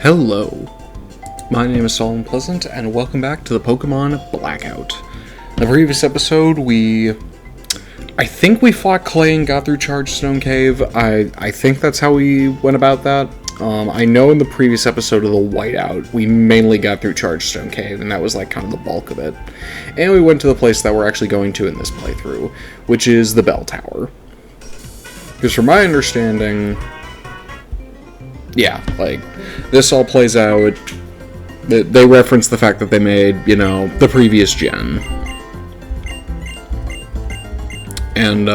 Hello, my name is Solomon Pleasant, and welcome back to the Pokémon Blackout. In the previous episode, I think we fought Clay and got through Chargestone Cave. I think that's how we went about that. I know in the previous episode of the Whiteout, we mainly got through Chargestone Cave, and that was like kind of the bulk of it. And we went to the place that we're actually going to in this playthrough, which is the Bell Tower. Because from my understanding, yeah, like, this all plays out. They reference the fact that they made, the previous gen. And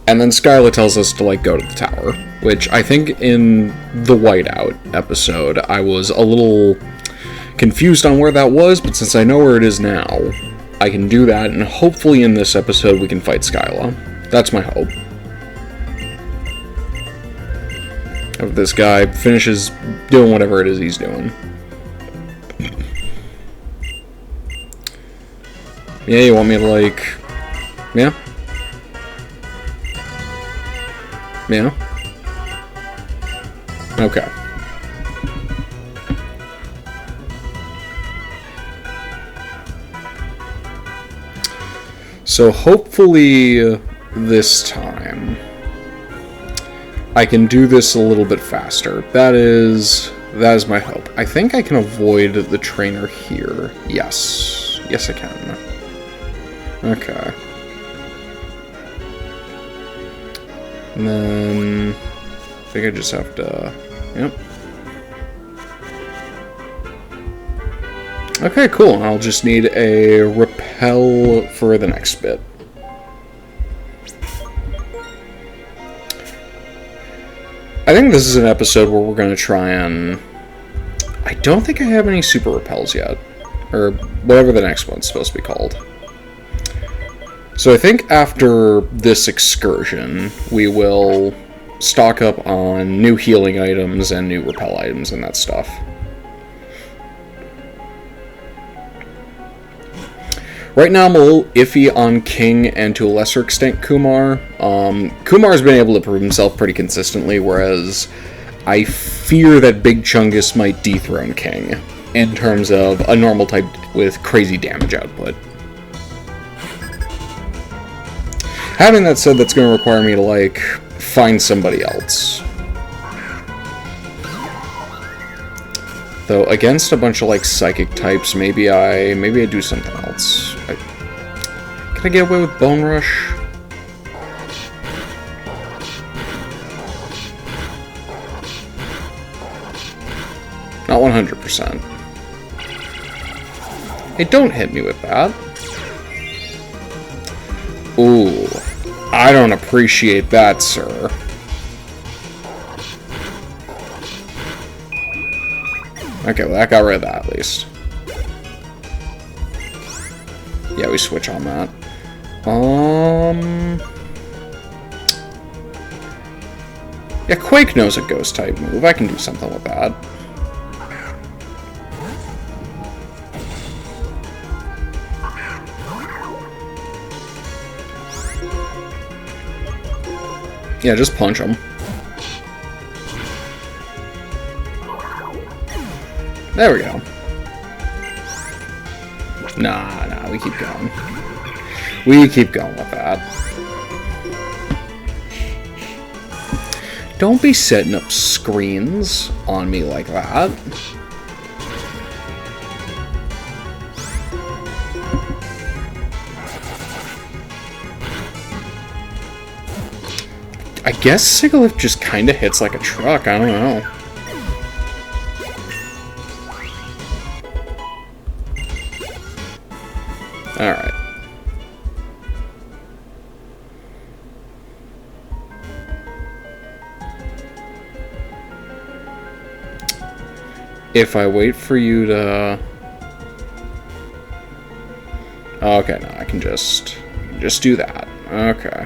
then Skyla tells us to, go to the tower. Which, I think in the Whiteout episode, I was a little confused on where that was, but since I know where it is now, I can do that, and hopefully in this episode we can fight Skyla. That's my hope. If this guy finishes doing whatever it is he's doing. Yeah, you want me to, yeah? Yeah? Okay. So hopefully this time I can do this a little bit faster. That is my hope. I think I can avoid the trainer here. Yes. Yes, I can. Okay. And then I think I just have to... Yep. Okay, cool. I'll just need a repel for the next bit. I think this is an episode where we're going to try and... I don't think I have any super repels yet. Or whatever the next one's supposed to be called. So I think after this excursion, we will stock up on new healing items and new repel items and that stuff. Right now I'm a little iffy on King and to a lesser extent Kumar. Kumar's been able to prove himself pretty consistently, whereas I fear that Big Chungus might dethrone King in terms of a normal type with crazy damage output. Having that said, that's going to require me to, find somebody else. Though, against a bunch of, psychic types, maybe I do something else. Can I get away with Bone Rush? Not 100%. Hey, don't hit me with that. Ooh, I don't appreciate that, sir. Okay, well, that got rid of that, at least. Yeah, we switch on that. Yeah, Quake knows a ghost-type move. I can do something with that. Yeah, just punch him. There we go. Nah, we keep going. We keep going with that. Don't be setting up screens on me like that. I guess Sigilyph just kinda hits like a truck, I don't know. Alright. If I wait for you to... Okay, no, I can just do that. Okay.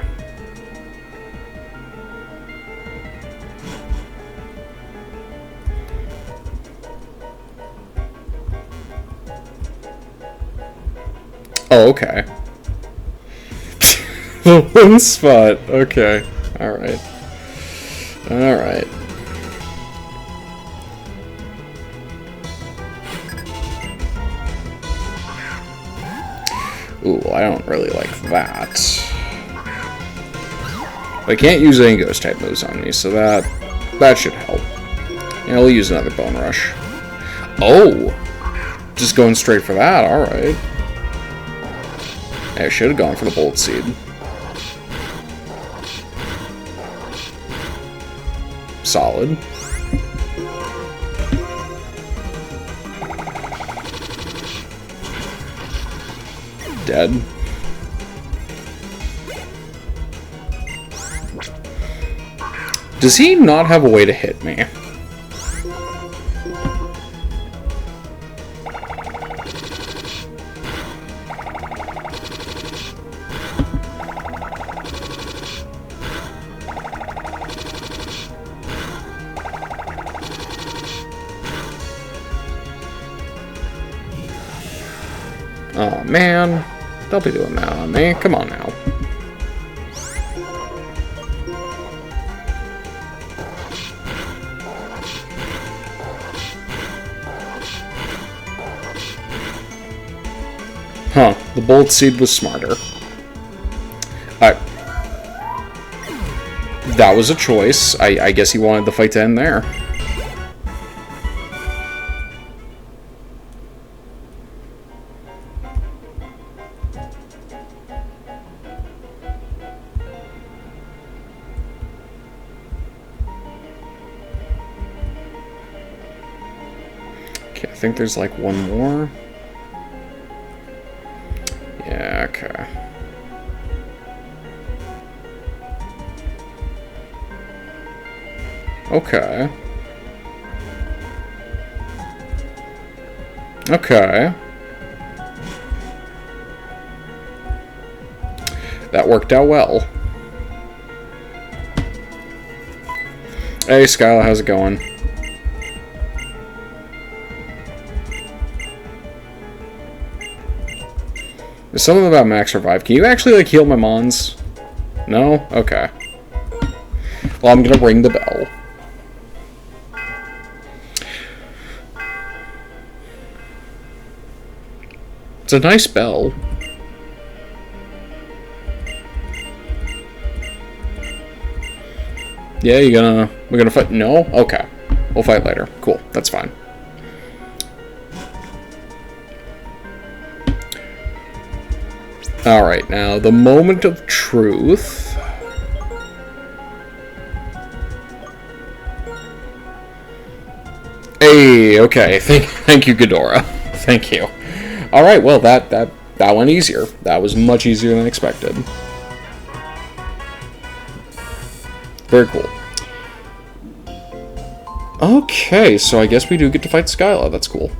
Oh, okay. The one spot. Okay. Alright. Alright. Ooh, I don't really like that. I can't use any ghost type moves on me, so that should help. And I'll use another Bone Rush. Oh! Just going straight for that, alright. I should have gone for the Bolt Seed. Solid. Dead. Does he not have a way to hit me? Oh man, don't be doing that on me. Come on now. Huh, the Bolt Seed was smarter. Alright. That was a choice. I guess he wanted the fight to end there. Okay, I think there's like one more. Yeah, okay. Okay. Okay. That worked out well. Hey, Skyla, how's it going? There's something about max revive. Can you actually, like, heal my mons? No? Okay. Well, I'm gonna ring the bell. It's a nice bell. Yeah, we're gonna fight? No? Okay. We'll fight later. Cool. That's fine. Alright, now, the moment of truth. Hey, okay. Thank you, Ghidorah. Thank you. Alright, well, that went easier. That was much easier than expected. Very cool. Okay, so I guess we do get to fight Skyla. That's cool.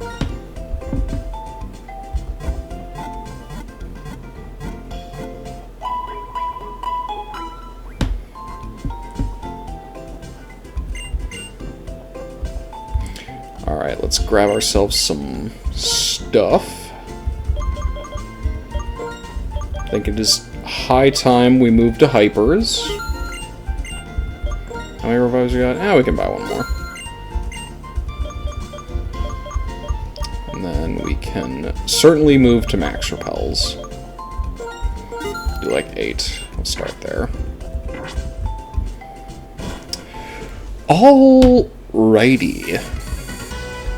Alright, let's grab ourselves some stuff. I think it is high time we move to Hypers. How many revives we got? Ah, we can buy one more. And then we can certainly move to max repels. Do like 8. We'll start there. Alrighty.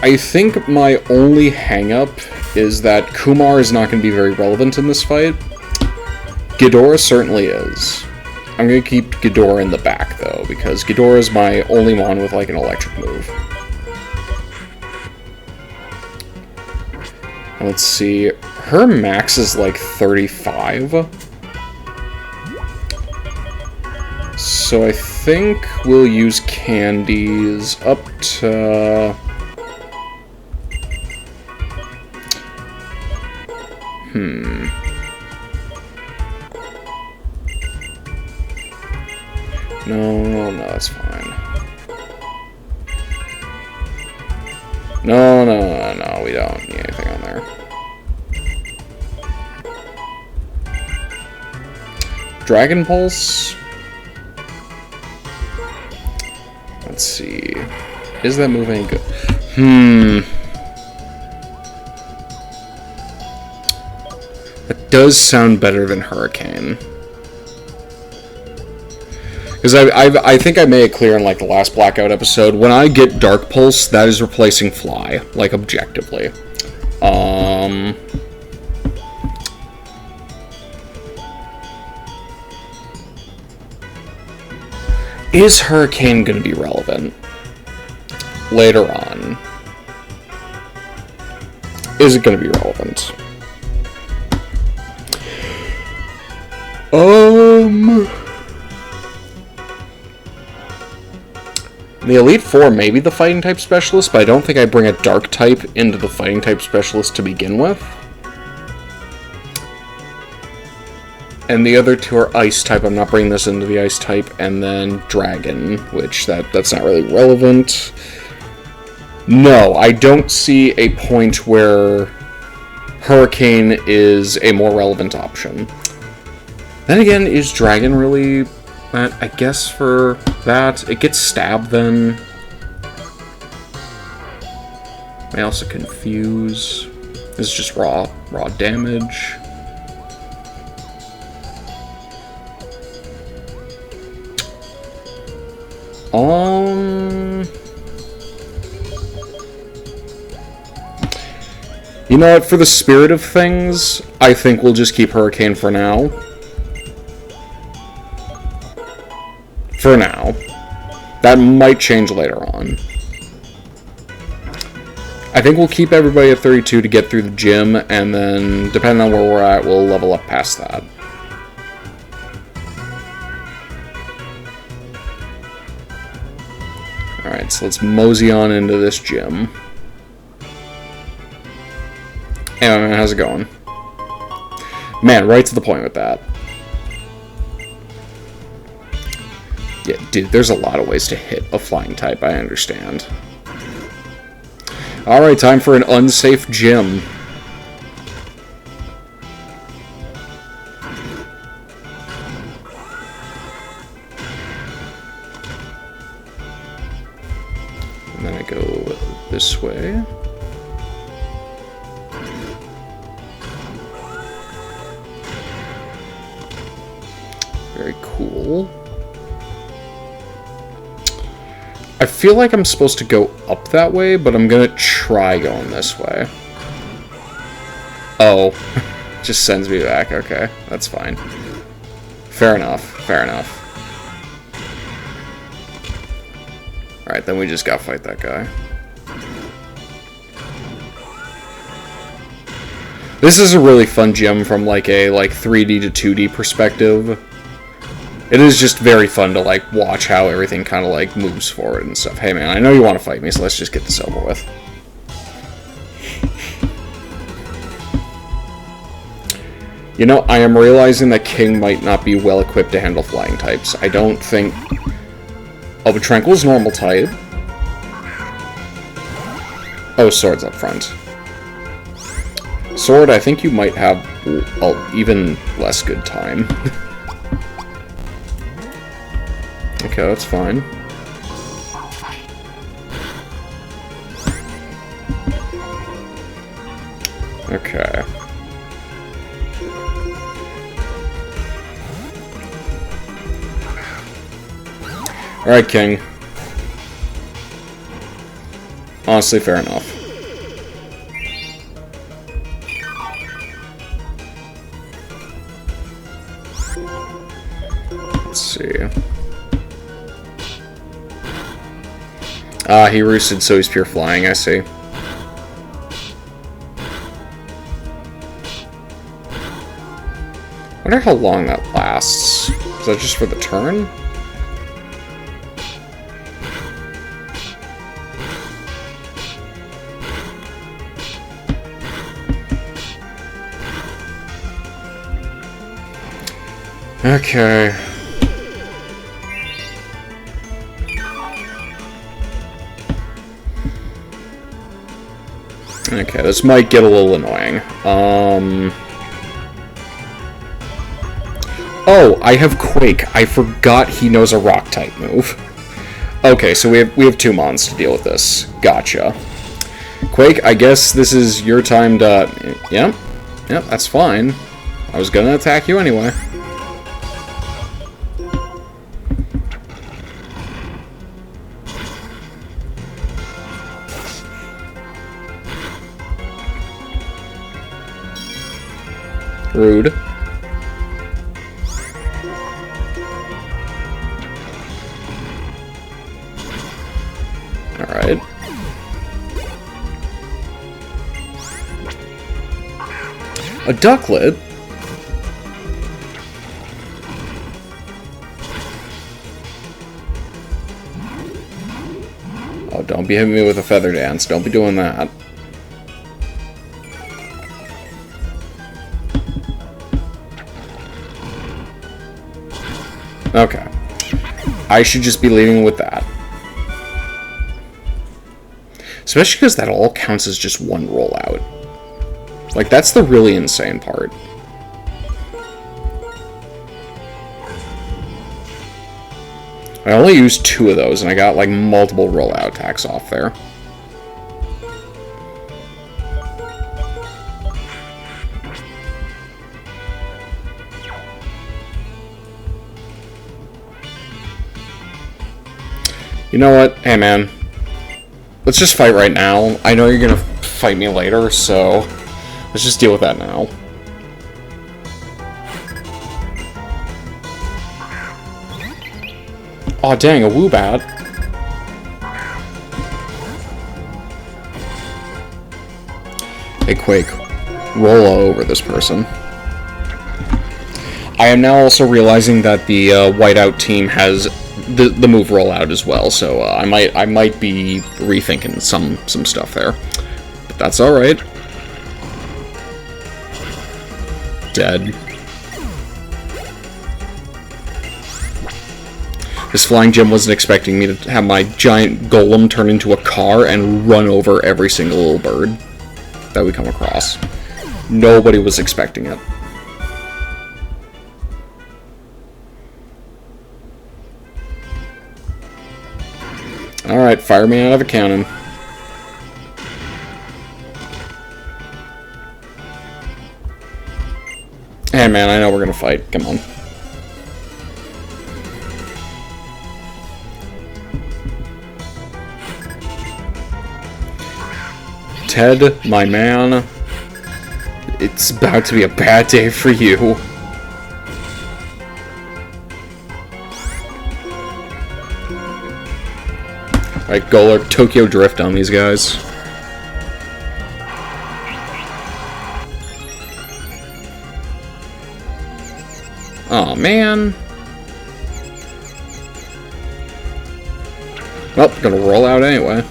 I think my only hang-up is that Kumar is not going to be very relevant in this fight. Ghidorah certainly is. I'm going to keep Ghidorah in the back, though, because Ghidorah is my only mon with, like, an electric move. And let's see. Her max is, like, 35. So I think we'll use candies up to... No, that's fine. No, we don't need anything on there. Dragon Pulse? Let's see. Is that move any good? does sound better than Hurricane. Because I think I made it clear in, like, the last Blackout episode, when I get Dark Pulse, that is replacing Fly, like, objectively. Is Hurricane going to be relevant later on? Is it going to be relevant? The Elite Four may be the Fighting type specialist, but I don't think I bring a Dark type into the Fighting type specialist to begin with. And the other two are Ice type. I'm not bringing this into the Ice type. And then Dragon, which that's not really relevant. No, I don't see a point where Hurricane is a more relevant option. Then again, is Dragon really... I guess for that, it gets stabbed then. May also confuse. This is just raw damage. You know what, for the spirit of things, I think we'll just keep Hurricane for now. For now. That might change later on. I think we'll keep everybody at 32 to get through the gym, and then, depending on where we're at, we'll level up past that. Alright, so let's mosey on into this gym. Hey, man, how's it going? Man, right to the point with that. Yeah, dude, there's a lot of ways to hit a flying type, I understand. Alright, time for an unsafe gym. And then I go this way. Very cool. I feel like I'm supposed to go up that way, but I'm gonna try going this way. Oh. Just sends me back. Okay, that's fine. Fair enough. Fair enough. Alright, then we just gotta fight that guy. This is a really fun gym from like a 3D to 2D perspective. It is just very fun to, like, watch how everything kind of, like, moves forward and stuff. Hey, man, I know you want to fight me, so let's just get this over with. You know, I am realizing that King might not be well-equipped to handle flying types. I don't think... Oh, but Tranquil's normal type. Oh, Sword's up front. Sword, I think you might have even less good time. Okay, that's fine. Okay. Alright, King. Honestly, fair enough. Let's see. Ah, he roosted, so he's pure flying, I see. I wonder how long that lasts. Is that just for the turn? Okay. Okay, this might get a little annoying. Oh, I have Quake. I forgot he knows a rock type move. Okay, so we have 2 mons to deal with this. Gotcha. Quake, I guess this is your time to... Yep, that's fine. I was gonna attack you anyway. Rude. Alright. A ducklet? Oh, don't be hitting me with a feather dance. Don't be doing that. Okay. I should just be leaving with that. Especially because that all counts as just one rollout. Like, that's the really insane part. I only used 2 of those, and I got, like, multiple rollout attacks off there. You know what? Hey, man. Let's just fight right now. I know you're gonna fight me later, so let's just deal with that now. Aw, dang, a Woobat. Hey, Quake. Roll over this person. I am now also realizing that the whiteout team has the move rollout as well, so I might be rethinking some stuff there, but that's all right. Dead. This flying gem wasn't expecting me to have my giant golem turn into a car and run over every single little bird that we come across. Nobody was expecting it. Alright, fire me out of a cannon. Hey man, I know we're gonna fight. Come on. Ted, my man, it's about to be a bad day for you. Alright, Golurk, Tokyo Drift on these guys. Aw, man. Well, gonna roll out anyway.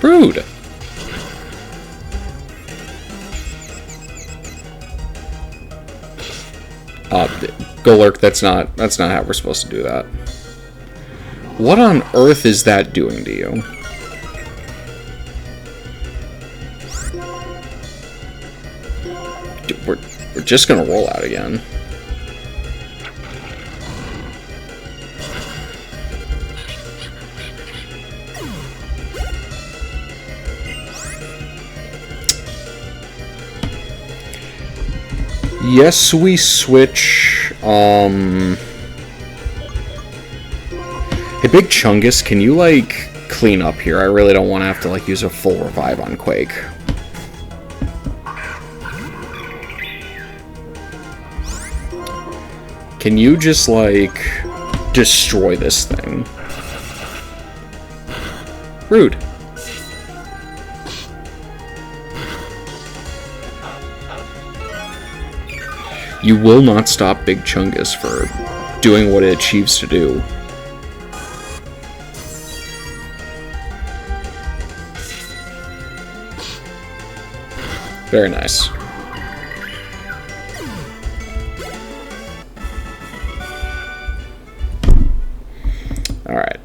Rude. Golurk, that's not how we're supposed to do that. What on earth is that doing to you? Dude, we're just gonna roll out again. Yes, we switch. Hey, Big Chungus, can you, like, clean up here? I really don't want to have to, like, use a full revive on Quake. Can you just, like, destroy this thing? Rude. You will not stop Big Chungus for doing what it achieves to do. Very nice. Alright.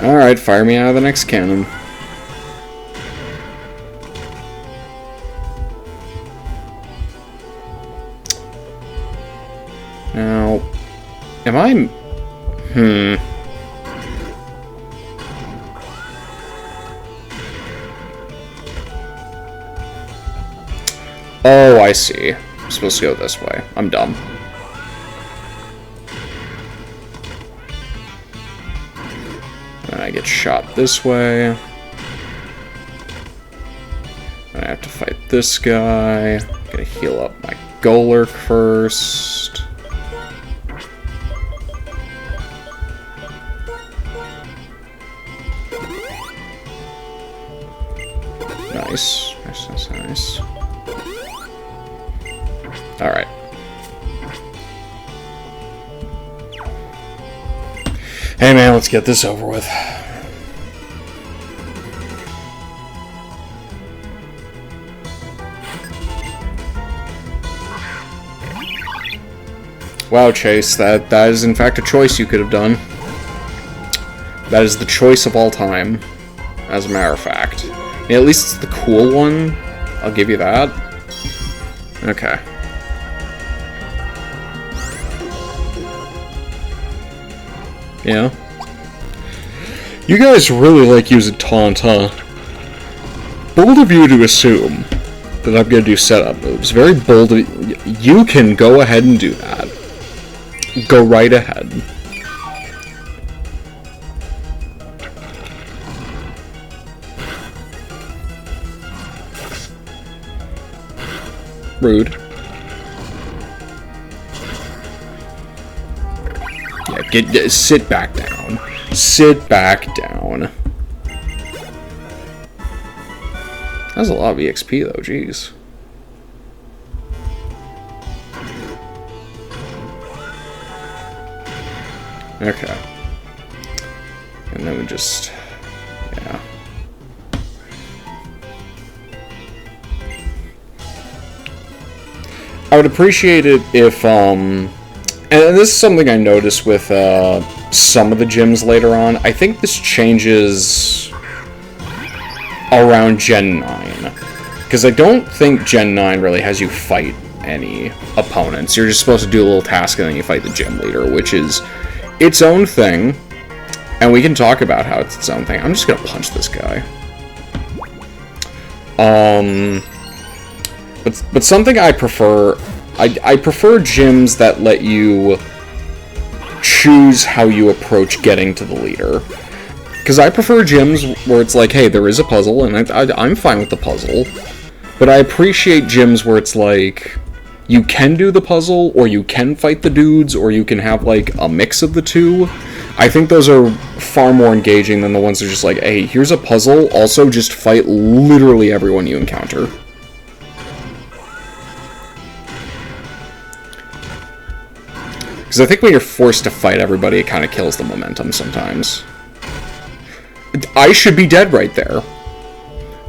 Alright, fire me out of the next cannon. Now, am I... Oh, I see. I'm supposed to go this way. I'm dumb. And I get shot this way. I have to fight this guy. Gotta heal up my Golurk first. Nice. Nice. Alright. Hey man, let's get this over with. Wow, Chase, that is in fact a choice you could have done. That is the choice of all time, as a matter of fact. Yeah, at least it's the cool one. I'll give you that. Okay. Yeah. You guys really like using taunt, huh? Bold of you to assume that I'm gonna do setup moves. Very bold of you. You can go ahead and do that. Go right ahead. Rude. Yeah, sit back down. Sit back down. That's a lot of EXP though, jeez. Okay. And then we just... yeah. I would appreciate it if, and this is something I noticed with, some of the gyms later on. I think this changes around Gen 9. Because I don't think Gen 9 really has you fight any opponents. You're just supposed to do a little task and then you fight the gym leader, which is its own thing, and we can talk about how it's its own thing. I'm just gonna punch this guy. But something I prefer, I prefer gyms that let you choose how you approach getting to the leader. Because I prefer gyms where it's like, hey, there is a puzzle, and I'm fine with the puzzle. But I appreciate gyms where it's like, you can do the puzzle, or you can fight the dudes, or you can have, like, a mix of the two. I think those are far more engaging than the ones that are just like, hey, here's a puzzle, also just fight literally everyone you encounter. Because I think when you're forced to fight everybody, it kind of kills the momentum sometimes. I should be dead right there.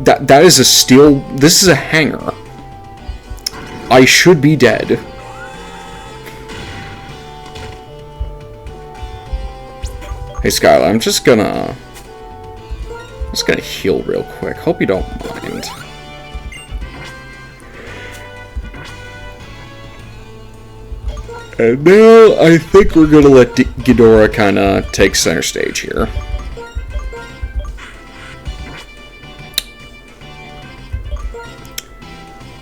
That is a steal. This is a hanger. I should be dead. Hey Skyla, I'm just gonna heal real quick. Hope you don't mind. And now I think we're gonna let Ghidorah kinda take center stage here.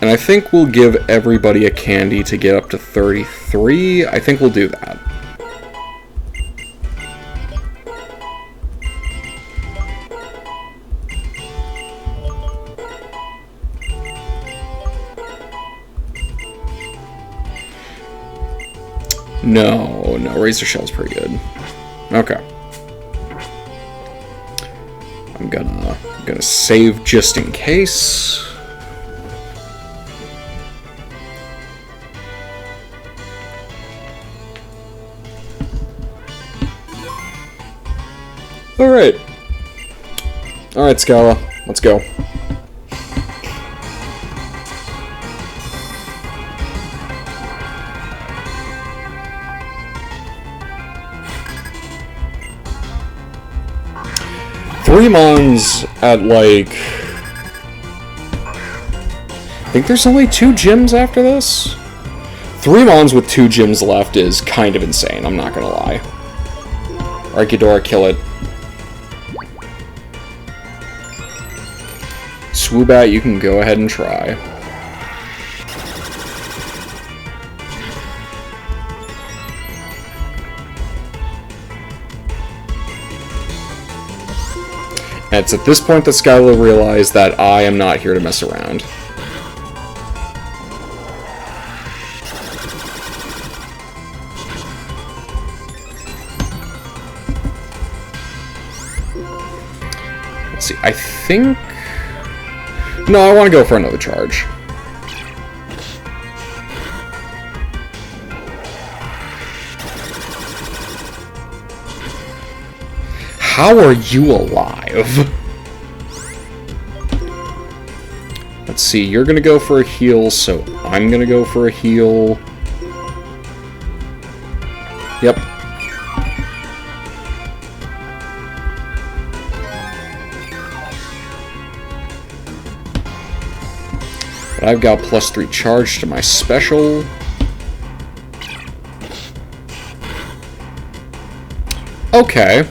And I think we'll give everybody a candy to get up to 33. I think we'll do that. No, Razor Shell's pretty good. Okay. I'm gonna save just in case. Alright. Alright, Skyla. Let's go. Three Mons at, like... I think there's only 2 gyms after this? 3 Mons with 2 gyms left is kind of insane, I'm not gonna lie. Alright, Ghidorah, kill it. Swoobat, you can go ahead and try. And it's at this point that Skyla realized that I am not here to mess around. Let's see, I think... No, I want to go for another charge. How are you alive? Let's see, you're gonna go for a heal, so I'm gonna go for a heal. Yep. But I've got +3 charge to my special. Okay.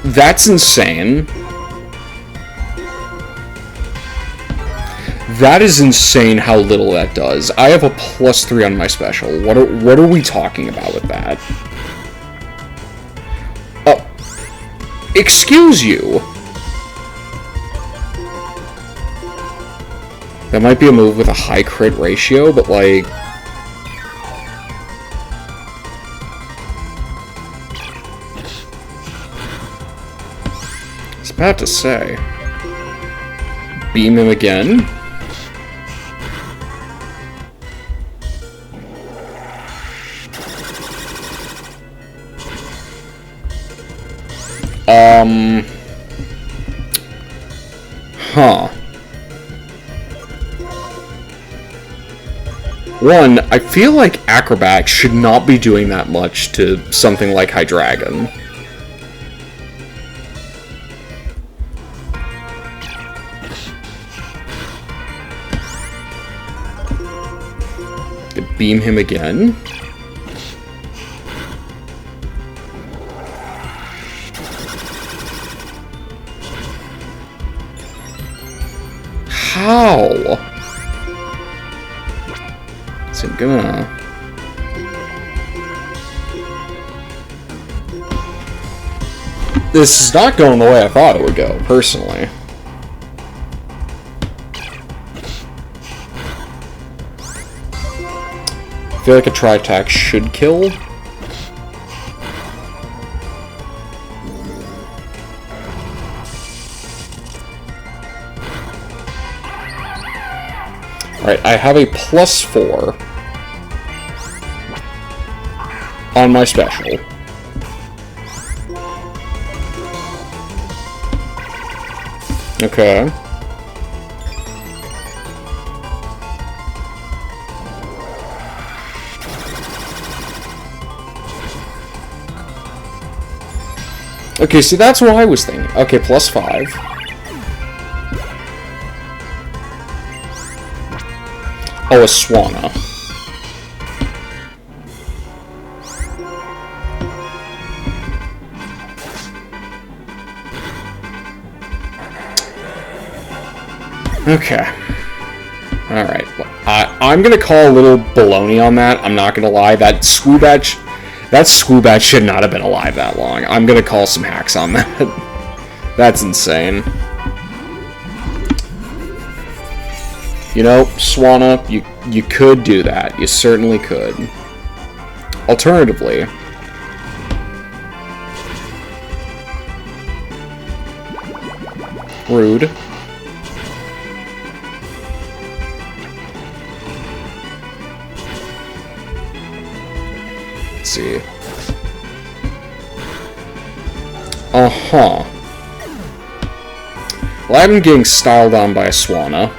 That's insane. That is insane how little that does. I have a +3 on my special. What are we talking about with that? Oh. Excuse you. That might be a move with a high crit ratio, but like... I was about to say. Beam him again. Huh. One, I feel like Acrobat should not be doing that much to something like Hydreigon. Beam him again. How? Is it gonna... This is not going the way I thought it would go, personally. I feel like a tri-attack should kill. Alright, I have a +4 on my special. Okay. Okay, see, that's what I was thinking. Okay, +5. Oh, a Swanna. Okay. Alright. I'm gonna call a little baloney on that. I'm not gonna lie. That Squoobat should not have been alive that long. I'm gonna call some hacks on that. That's insane. You know, Swanna, you could do that. You certainly could. Alternatively... Rude. Let's see. Uh-huh. Well, I'm getting styled on by a Swanna.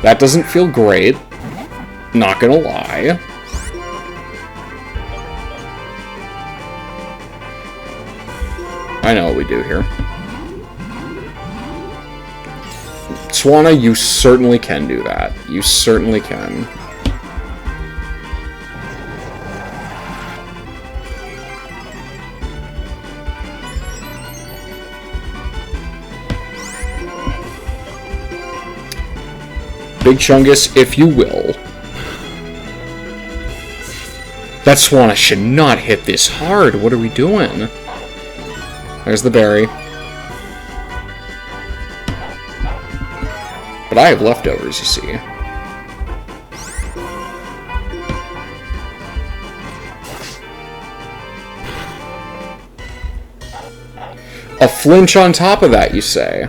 That doesn't feel great. Not gonna lie. I know what we do here. Swanna, you certainly can do that. You certainly can. Big Chungus, if you will. That Swanna should not hit this hard. What are we doing? There's the berry. But I have leftovers, you see. A flinch on top of that, you say?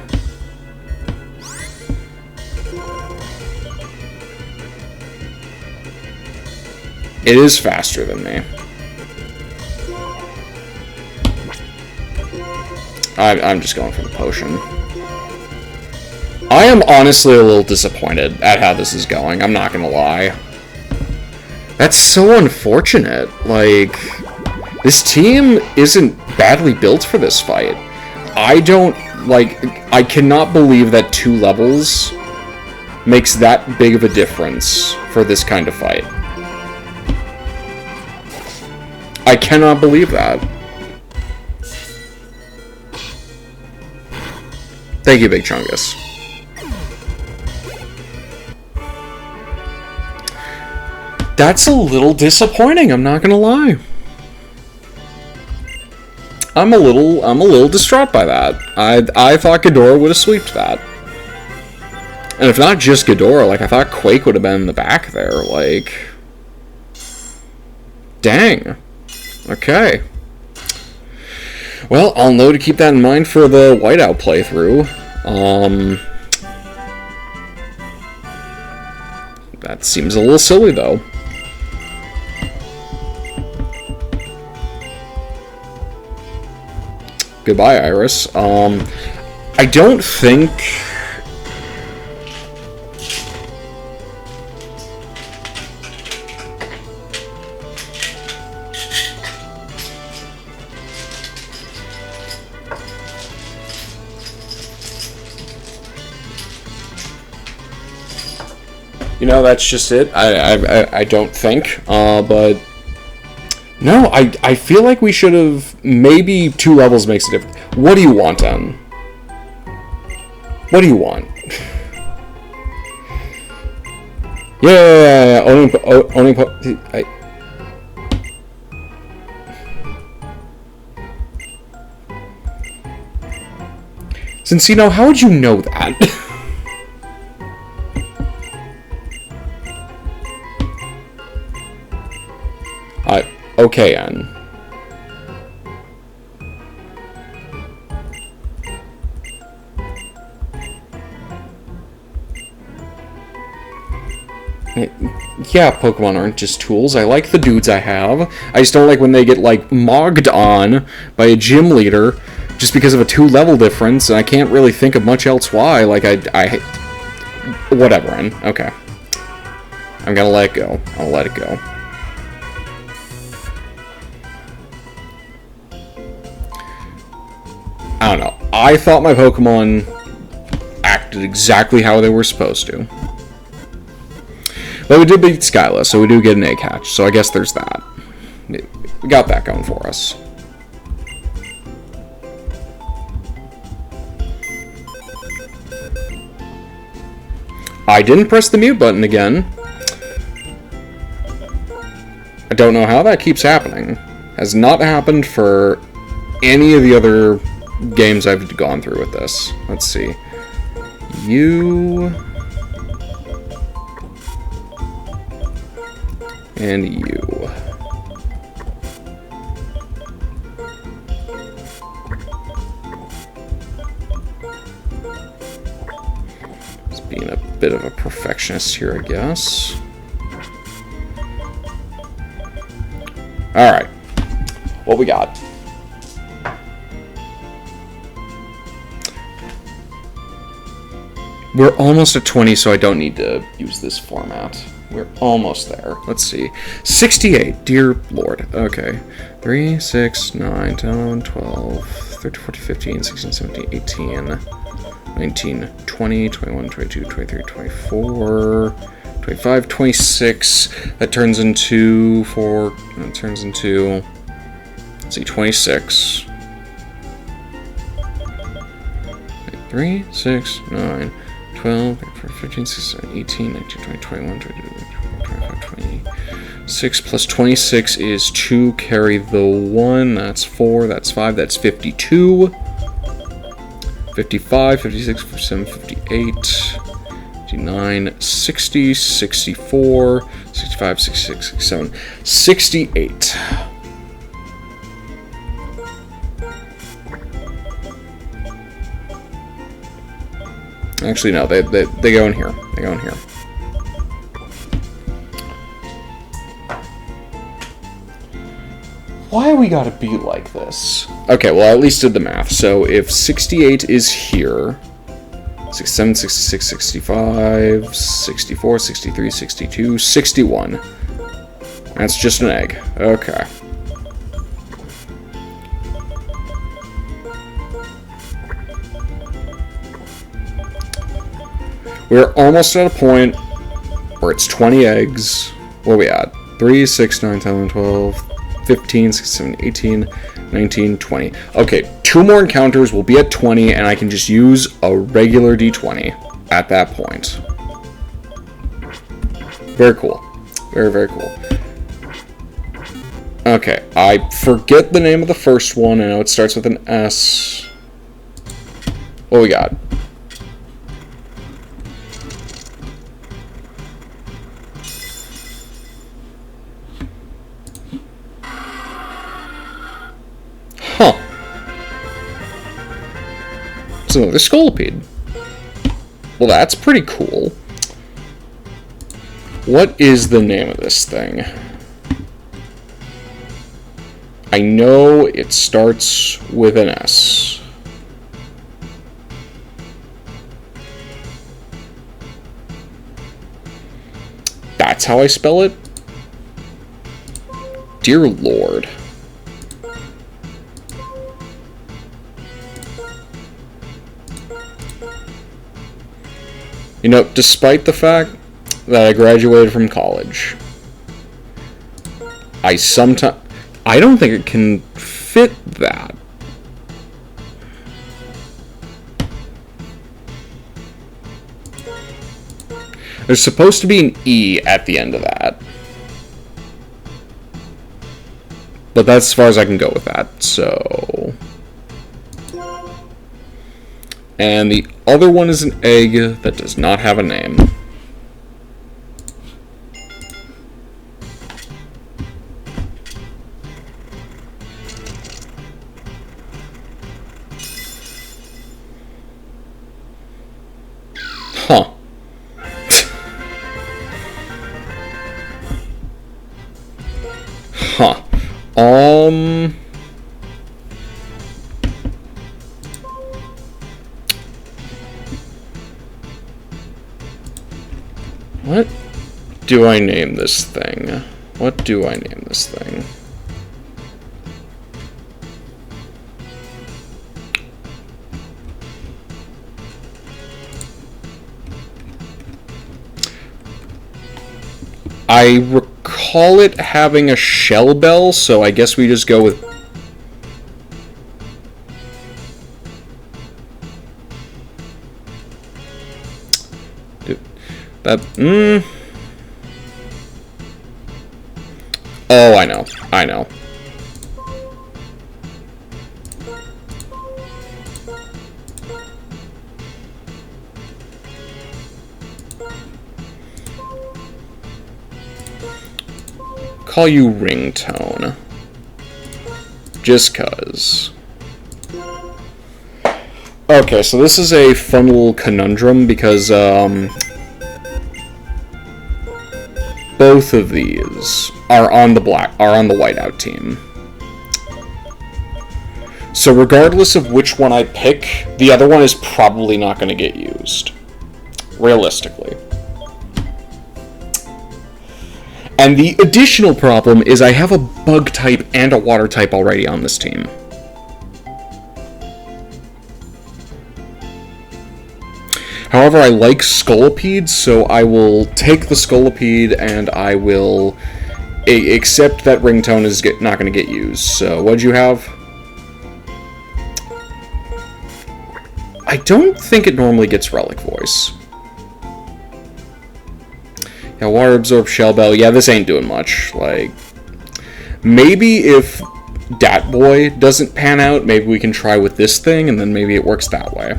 It is faster than me. I'm just going for the potion. I am honestly a little disappointed at how this is going, I'm not gonna lie. That's so unfortunate. Like, this team isn't badly built for this fight. I cannot believe that 2 levels makes that big of a difference for this kind of fight. I cannot believe that. Thank you, Big Chungus. That's a little disappointing, I'm not gonna lie. I'm a little distraught by that. I thought Ghidorah would have sweeped that. And if not just Ghidorah, like, I thought Quake would have been in the back there, like... Dang. Okay. Well, I'll know to keep that in mind for the Whiteout playthrough. That seems a little silly, though. Goodbye, Iris. I don't think... You know, that's just it. I don't think, but no, I feel like we should have, maybe 2 levels makes a difference. What do you want, then? What do you want? Yeah. Cincino, how would you know that? Okay, N. Yeah, Pokemon aren't just tools. I like the dudes I have. I just don't like when they get, like, mogged on by a gym leader just because of a 2-level difference, and I can't really think of much else why. Like, whatever, N. Okay. I'm gonna let it go. I'll let it go. I don't know. I thought my Pokemon acted exactly how they were supposed to. But we did beat Skyla, so we do get an egg hatch, so I guess there's that. We got that going for us. I didn't press the mute button again. I don't know how that keeps happening. Has not happened for any of the other games I've gone through with this. Let's see. You... and you. Just being a bit of a perfectionist here, I guess. Alright. What we got? We're almost at 20, so I don't need to use this format. We're almost there. Let's see. 68. Dear Lord. Okay. 3, 6, 9, 10, 11, 12, 13, 14, 15, 16, 17, 18, 19, 20, 21, 22, 23, 24, 25, 26. That turns into 4. That turns into... let's see, 26. 3, 6, 9... 12, 15, 16, 18, 19, 20, 21, 22, 25, 6 plus 26 is 2, carry the 1, that's 4, that's 5, that's 52. 55, 56, 57, 58, 59, 60, 64, 65, 66, 67, 68. Actually, no, they go in here. They go in here. Why we gotta be like this? Okay, well, I at least did the math. So if 68 is here, 67, 66, 65, 64, 63, 62, 61. That's just an egg. Okay. We're almost at a point where it's 20 eggs. What are we at? 3, 6, 9, 10, 11, 12, 15, 16, 17, 18, 19, 20. Okay, 2 more encounters will be at 20, and I can just use a regular d20 at that point. Very cool. Very, very cool. Okay, I forget the name of the first one. I know it starts with an S. What we got? Huh. It's another Scolipede. Well, that's pretty cool. What is the name of this thing? I know it starts with an S. That's how I spell it? Dear Lord. You know, despite the fact that I graduated from college, I don't think it can fit that. There's supposed to be an E at the end of that. But that's as far as I can go with that, so... And the other one is an egg that does not have a name. Huh. Huh. What do I name this thing? What do I name this thing? I recall it having a shell bell, so I guess we just go with... Oh, I know. I know. Call you Ringtone. Just 'cause. Okay, so this is a fun little conundrum because, both of these are on the whiteout team. So regardless of which one I pick, the other one is probably not going to get used. Realistically. And the additional problem is I have a bug type and a water type already on this team. However, I like Scolipedes, so I will take the Scolipede and I will accept that Ringtone is not going to get used. So, what'd you have? I don't think it normally gets Relic Voice. Yeah, Water Absorb, Shell Bell. Yeah, this ain't doing much. Like, maybe if Dat Boy doesn't pan out, maybe we can try with this thing, and then maybe it works that way.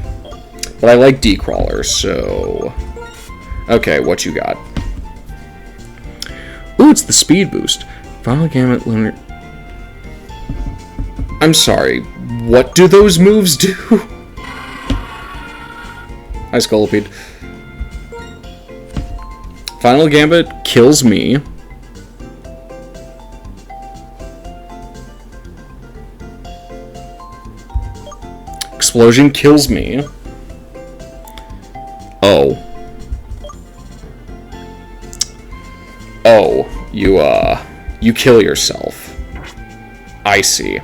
But I like D-Crawler, so... Okay, what you got? Ooh, it's the speed boost. Final Gambit, Lunar... I'm sorry, what do those moves do? Hi, Scolipede. Final Gambit kills me. Explosion kills me. Oh. Oh, you kill yourself. I see.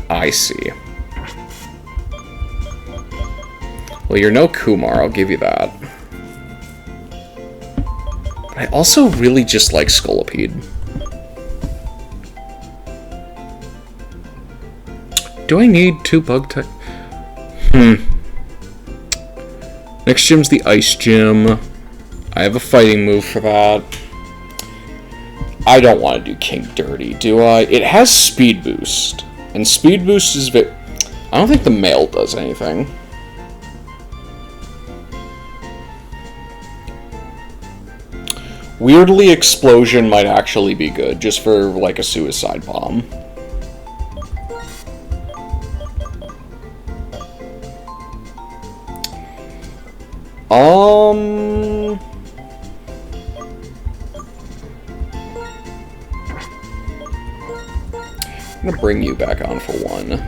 I see. Well, you're no Kumar, I'll give you that. But I also really just like Scolipede. Do I need 2 bug type? Next gym's the Ice Gym. I have a fighting move for that. I don't want to do King Dirty, do I? It has Speed Boost. And Speed Boost is I don't think the male does anything. Weirdly, Explosion might actually be good, just for, like, a suicide bomb. I'm gonna bring you back on for one.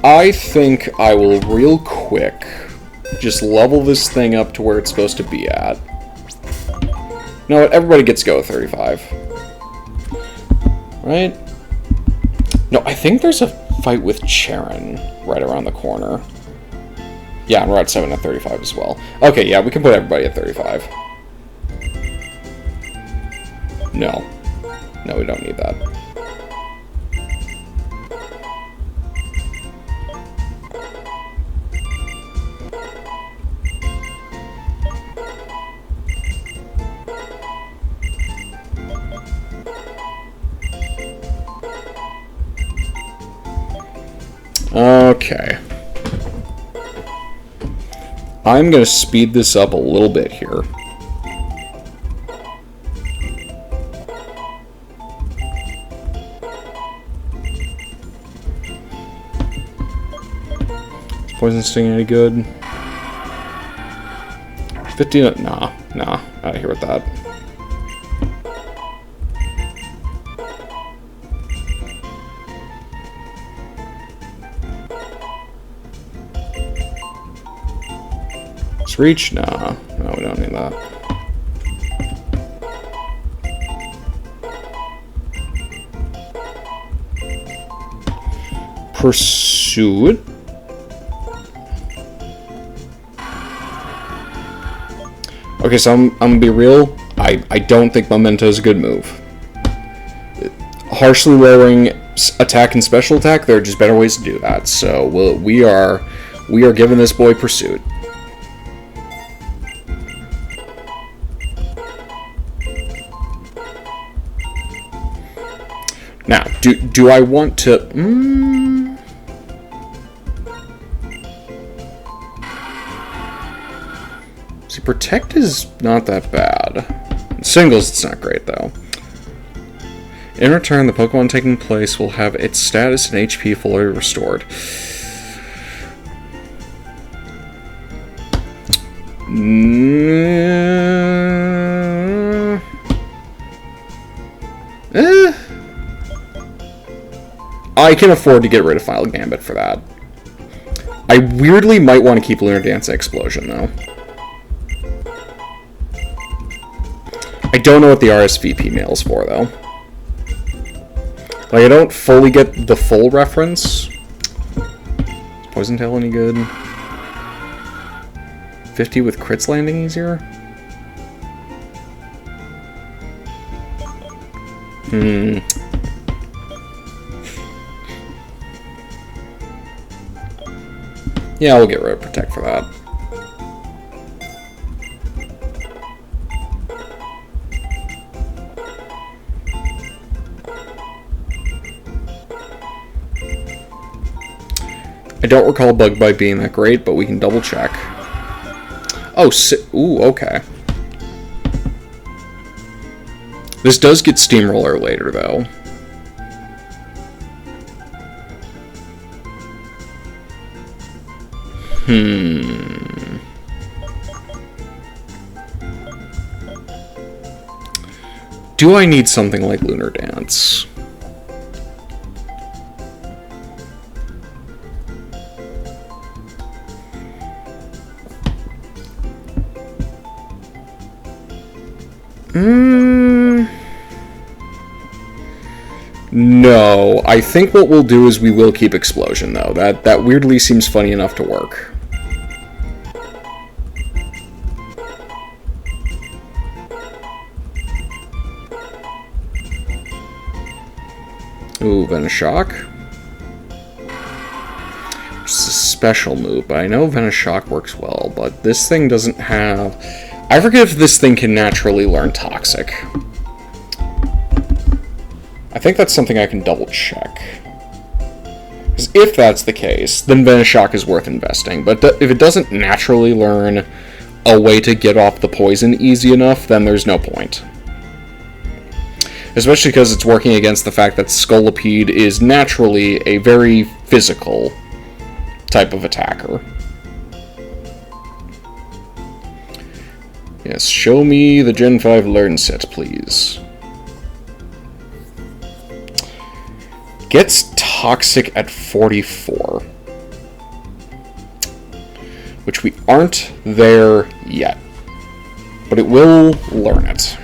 I think I will real quick just level this thing up to where it's supposed to be at. You know what? Everybody gets to go with 35. Right? No, I think there's a fight with Charon right around the corner. Yeah, and we're at 7 at 35 as well. Okay, yeah, we can put everybody at 35. No. No, we don't need that. Okay. I'm going to speed this up a little bit here. Is Poison Sting any good? 50... Nah, out of here with that. Reach? Nah. No, we don't need that. Pursuit? Okay, so I'm gonna be real. I don't think Memento is a good move. Harshly lowering attack and special attack, there are just better ways to do that. So we are giving this boy Pursuit. Now, do I want to... See, Protect is not that bad. In singles, it's not great, though. In return, the Pokemon taking place will have its status and HP fully restored. I can afford to get rid of Final Gambit for that. I weirdly might want to keep Lunar Dance Explosion, though. I don't know what the RSVP mail is for, though. Like, I don't fully get the full reference. Is Poison Tail any good? 50 with crits landing easier? Hmm. Yeah, we'll get rid of Protect for that. I don't recall Bug Bite being that great, but we can double check. Oh, ooh, okay. This does get Steamroller later, though. Do I need something like Lunar Dance? No, I think what we'll do is we will keep Explosion, though. That weirdly seems funny enough to work. Ooh, Venoshock. It's a special move, but I know Venoshock works well, but this thing doesn't have... I forget if this thing can naturally learn Toxic. I think that's something I can double check. Because if that's the case, then Venoshock is worth investing. But if it doesn't naturally learn a way to get off the poison easy enough, then there's no point. Especially because it's working against the fact that Scolipede is naturally a very physical type of attacker. Yes, show me the Gen 5 Learn set, please. Gets Toxic at 44. Which we aren't there yet. But it will learn it.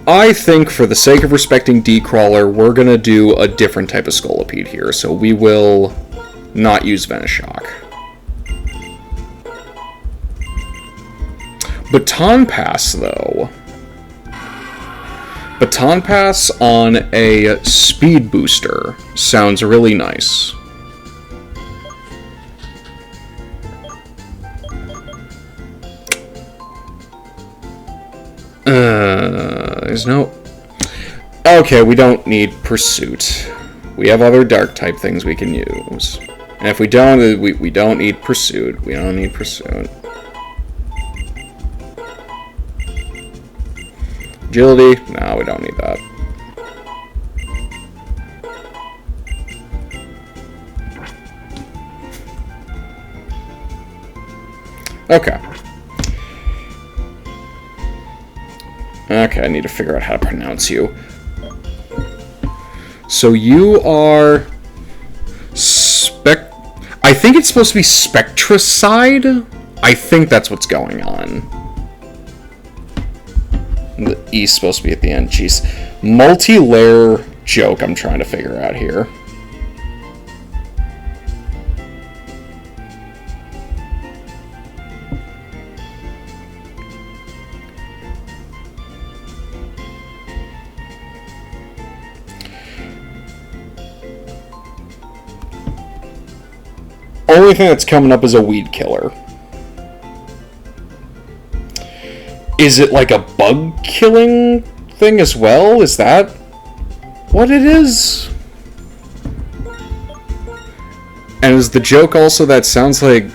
I think for the sake of respecting D-Crawler, we're going to do a different type of Scolipede here, so we will not use Venoshock. Baton Pass, though. Baton Pass on a Speed Booster sounds really nice. There's no... Okay, we don't need Pursuit. We have other Dark-type things we can use. And if we don't, we don't need Pursuit. We don't need Pursuit. Agility? No, we don't need that. Okay. Okay, I need to figure out how to pronounce you. So you are... I think it's supposed to be Spectricide? I think that's what's going on. The E's supposed to be at the end. Jeez. Multi-layer joke I'm trying to figure out here. Only thing that's coming up is a Weed Killer. Is it like a bug killing thing as well? Is that what it is? And is the joke also that sounds like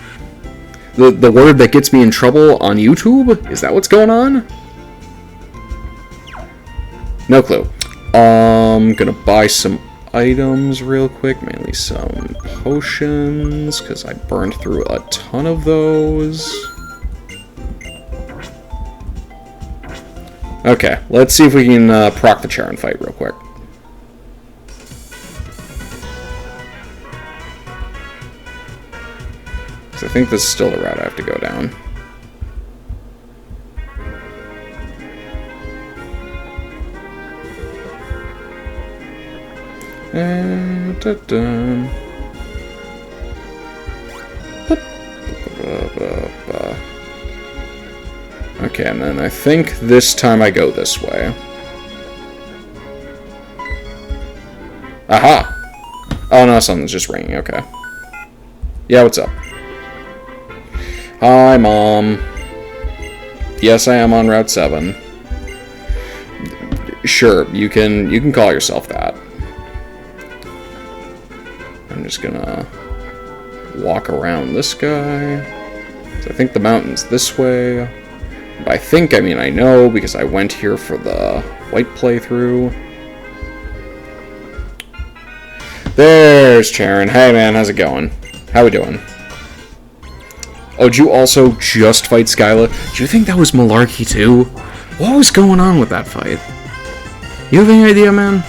the word that gets me in trouble on YouTube? Is that what's going on? No clue. Gonna buy some items real quick, mainly some potions, because I burned through a ton of those. Okay, let's see if we can proc the Charon fight real quick. Because I think this is still the route I have to go down. Okay, and then I think this time I go this way. Aha! Oh no, something's just ringing, okay. Yeah, what's up? Hi, Mom. Yes, I am on Route 7. Sure, you can call yourself that. I'm just gonna walk around this guy. So I think the mountain's this way. By think, I mean I know, because I went here for the white playthrough. There's Charon. Hey man, how's it going? How we doing? Oh, did you also just fight Skyla? Do you think that was malarkey too? What was going on with that fight? You have any idea, man?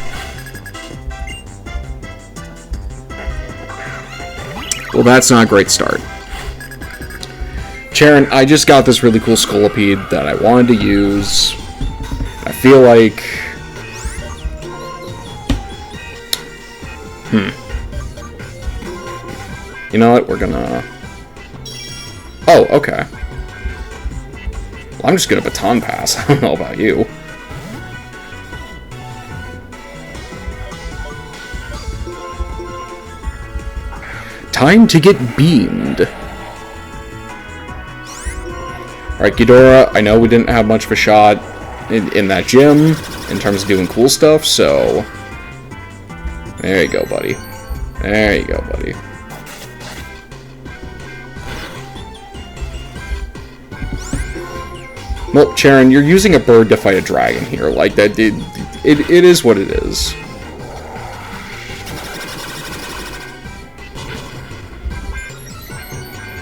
Well, that's not a great start. Charon, I just got this really cool Scolipede that I wanted to use. I feel like... You know what? We're gonna... Oh, okay. Well, I'm just gonna baton pass. I don't know about you. Time to get beamed. Alright, Ghidorah, I know we didn't have much of a shot in that gym in terms of doing cool stuff, so... There you go, buddy. There you go, buddy. Well, Charon, you're using a bird to fight a dragon here. Like, that, it is what it is.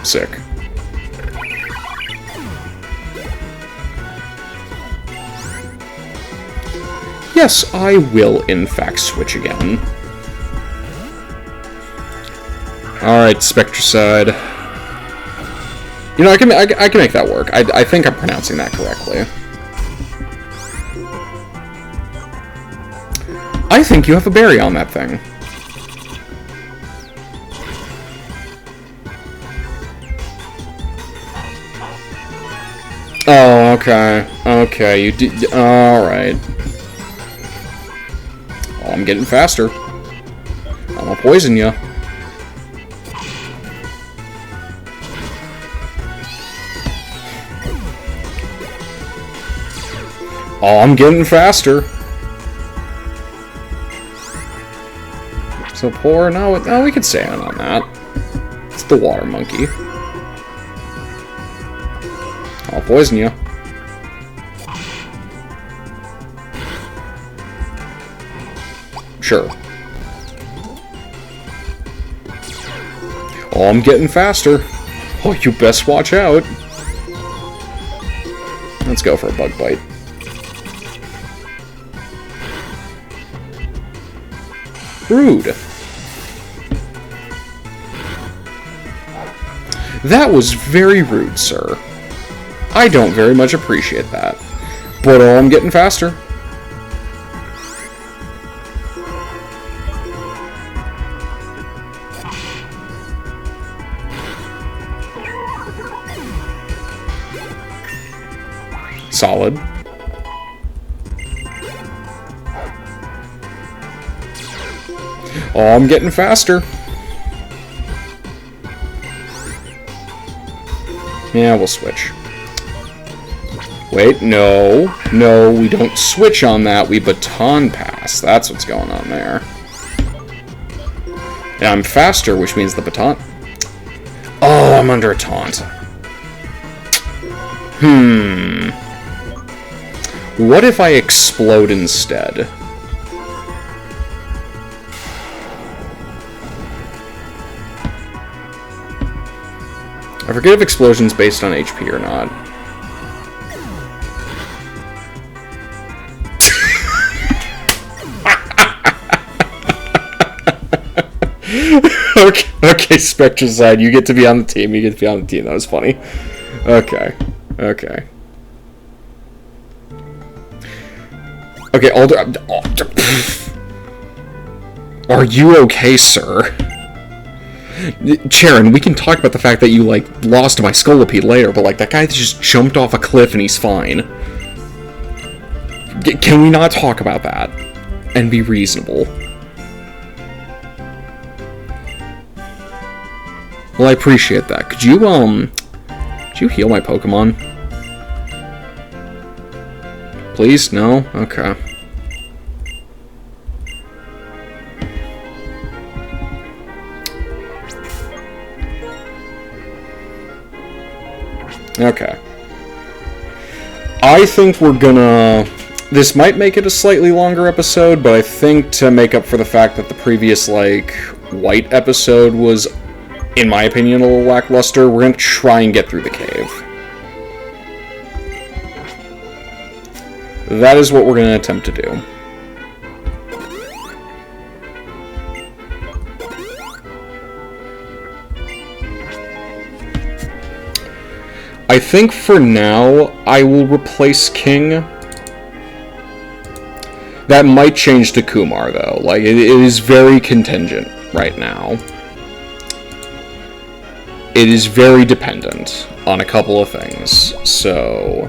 Sick. Yes, I will, in fact, switch again. Alright, Spectricide. You know, I can make that work. I think I'm pronouncing that correctly. I think you have a berry on that thing. Oh, okay. Okay, you did... Alright. Oh, I'm getting faster. I'm gonna poison you. Oh, I'm getting faster. So poor. No, we can stay on that. It's the water monkey. I'll poison you. Sure. Oh, I'm getting faster. Oh, you best watch out. Let's go for a bug bite. Rude. That was very rude, sir. I don't very much appreciate that. But oh, I'm getting faster. Solid. Oh, I'm getting faster. Yeah, we'll switch. Wait, no. No, we don't switch on that. We baton pass. That's what's going on there. Yeah, I'm faster, which means the baton... Oh, I'm under a taunt. What if I explode instead? I forget if explosion's based on HP or not. Okay, Spectricide, you get to be on the team. You get to be on the team. That was funny. Okay. Okay. Okay, Are you okay, sir? Charon, we can talk about the fact that you, like, lost my Scolipede later, but, like, that guy just jumped off a cliff and he's fine. Can we not talk about that? And be reasonable? Well, I appreciate that. Could you heal my Pokemon? Please? No? Okay. Okay. I think we're gonna... This might make it a slightly longer episode, but I think to make up for the fact that the previous, like, white episode was, in my opinion, a little lackluster, we're gonna try and get through the cave. That is what we're gonna attempt to do. I think for now, I will replace King. That might change to Kumar, though. Like, it is very contingent right now. It is very dependent on a couple of things, so...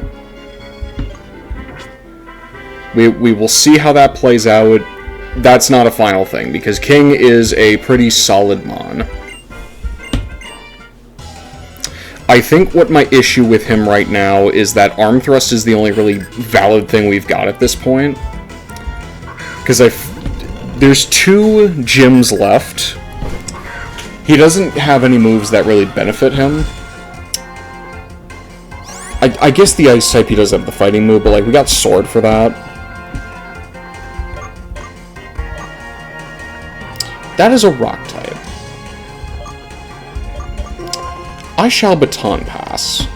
We will see how that plays out. That's not a final thing, because King is a pretty solid Mon. I think what my issue with him right now is that Arm Thrust is the only really valid thing we've got at this point. Because there's 2 gyms left. He doesn't have any moves that really benefit him. I guess the Ice type, he does have the fighting move, but like we got Sword for that. That is a Rock type. I shall Baton Pass.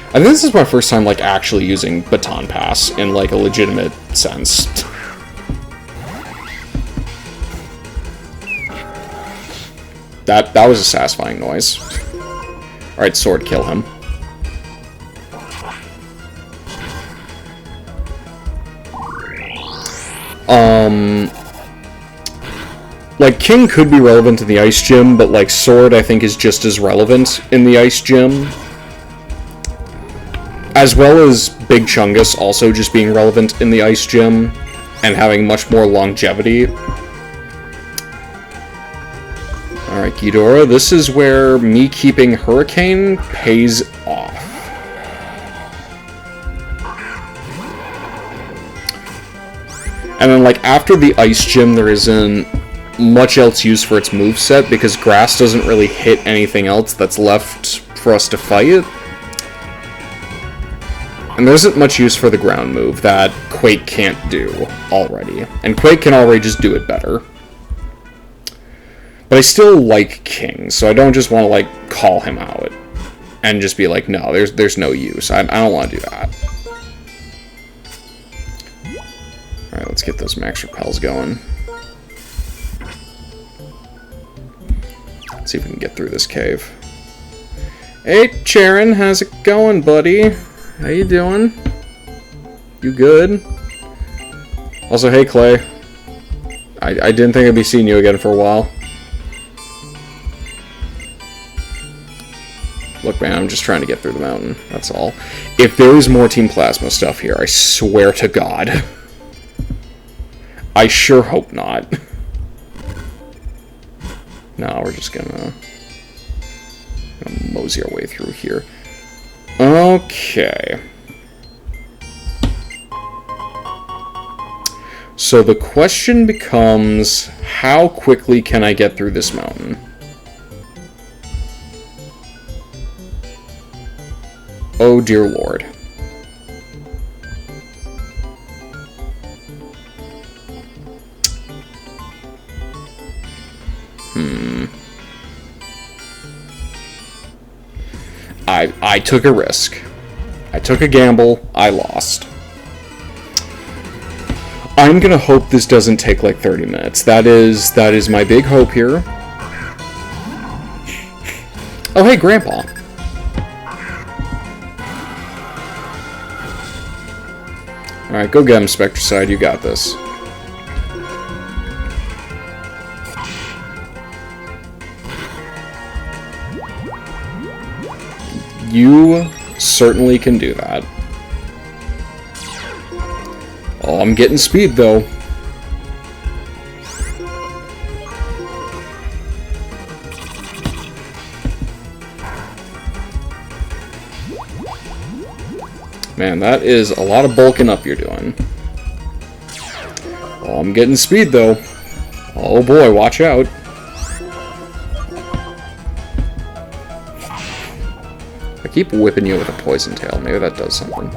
I think this is my first time, like, actually using Baton Pass in, like, a legitimate sense. That was a satisfying noise. Alright, Sword, kill him. Like, King could be relevant in the Ice Gym, but, like, Sword, I think, is just as relevant in the Ice Gym. As well as Big Chungus also just being relevant in the Ice Gym, and having much more longevity. Alright, Ghidorah, this is where me keeping Hurricane pays off. And then, like, after the Ice Gym, there isn't much else used for its moveset, because Grass doesn't really hit anything else that's left for us to fight. And there isn't much use for the ground move that Quake can't do already. And Quake can already just do it better. But I still like King, so I don't just want to, like, call him out. And just be like, no, there's no use. I don't want to do that. Alright, let's get those Max Repels going. Let's see if we can get through this cave. Hey, Charon, how's it going, buddy? How you doing? You good? Also, hey, Clay. I didn't think I'd be seeing you again for a while. Look, man, I'm just trying to get through the mountain. That's all. If there is more Team Plasma stuff here, I swear to God. I sure hope not. No, we're just gonna mosey our way through here. Okay. So the question becomes, how quickly can I get through this mountain? Oh dear Lord. I took a risk. I took a gamble. I lost. I'm gonna hope this doesn't take like 30 minutes. That is my big hope here. Oh, hey, Grandpa. Alright, go get him, Spectricide. You got this. You certainly can do that. Oh, I'm getting speed, though. Man, that is a lot of bulking up you're doing. Oh, I'm getting speed, though. Oh boy, watch out. I keep whipping you with a poison tail. Maybe that does something.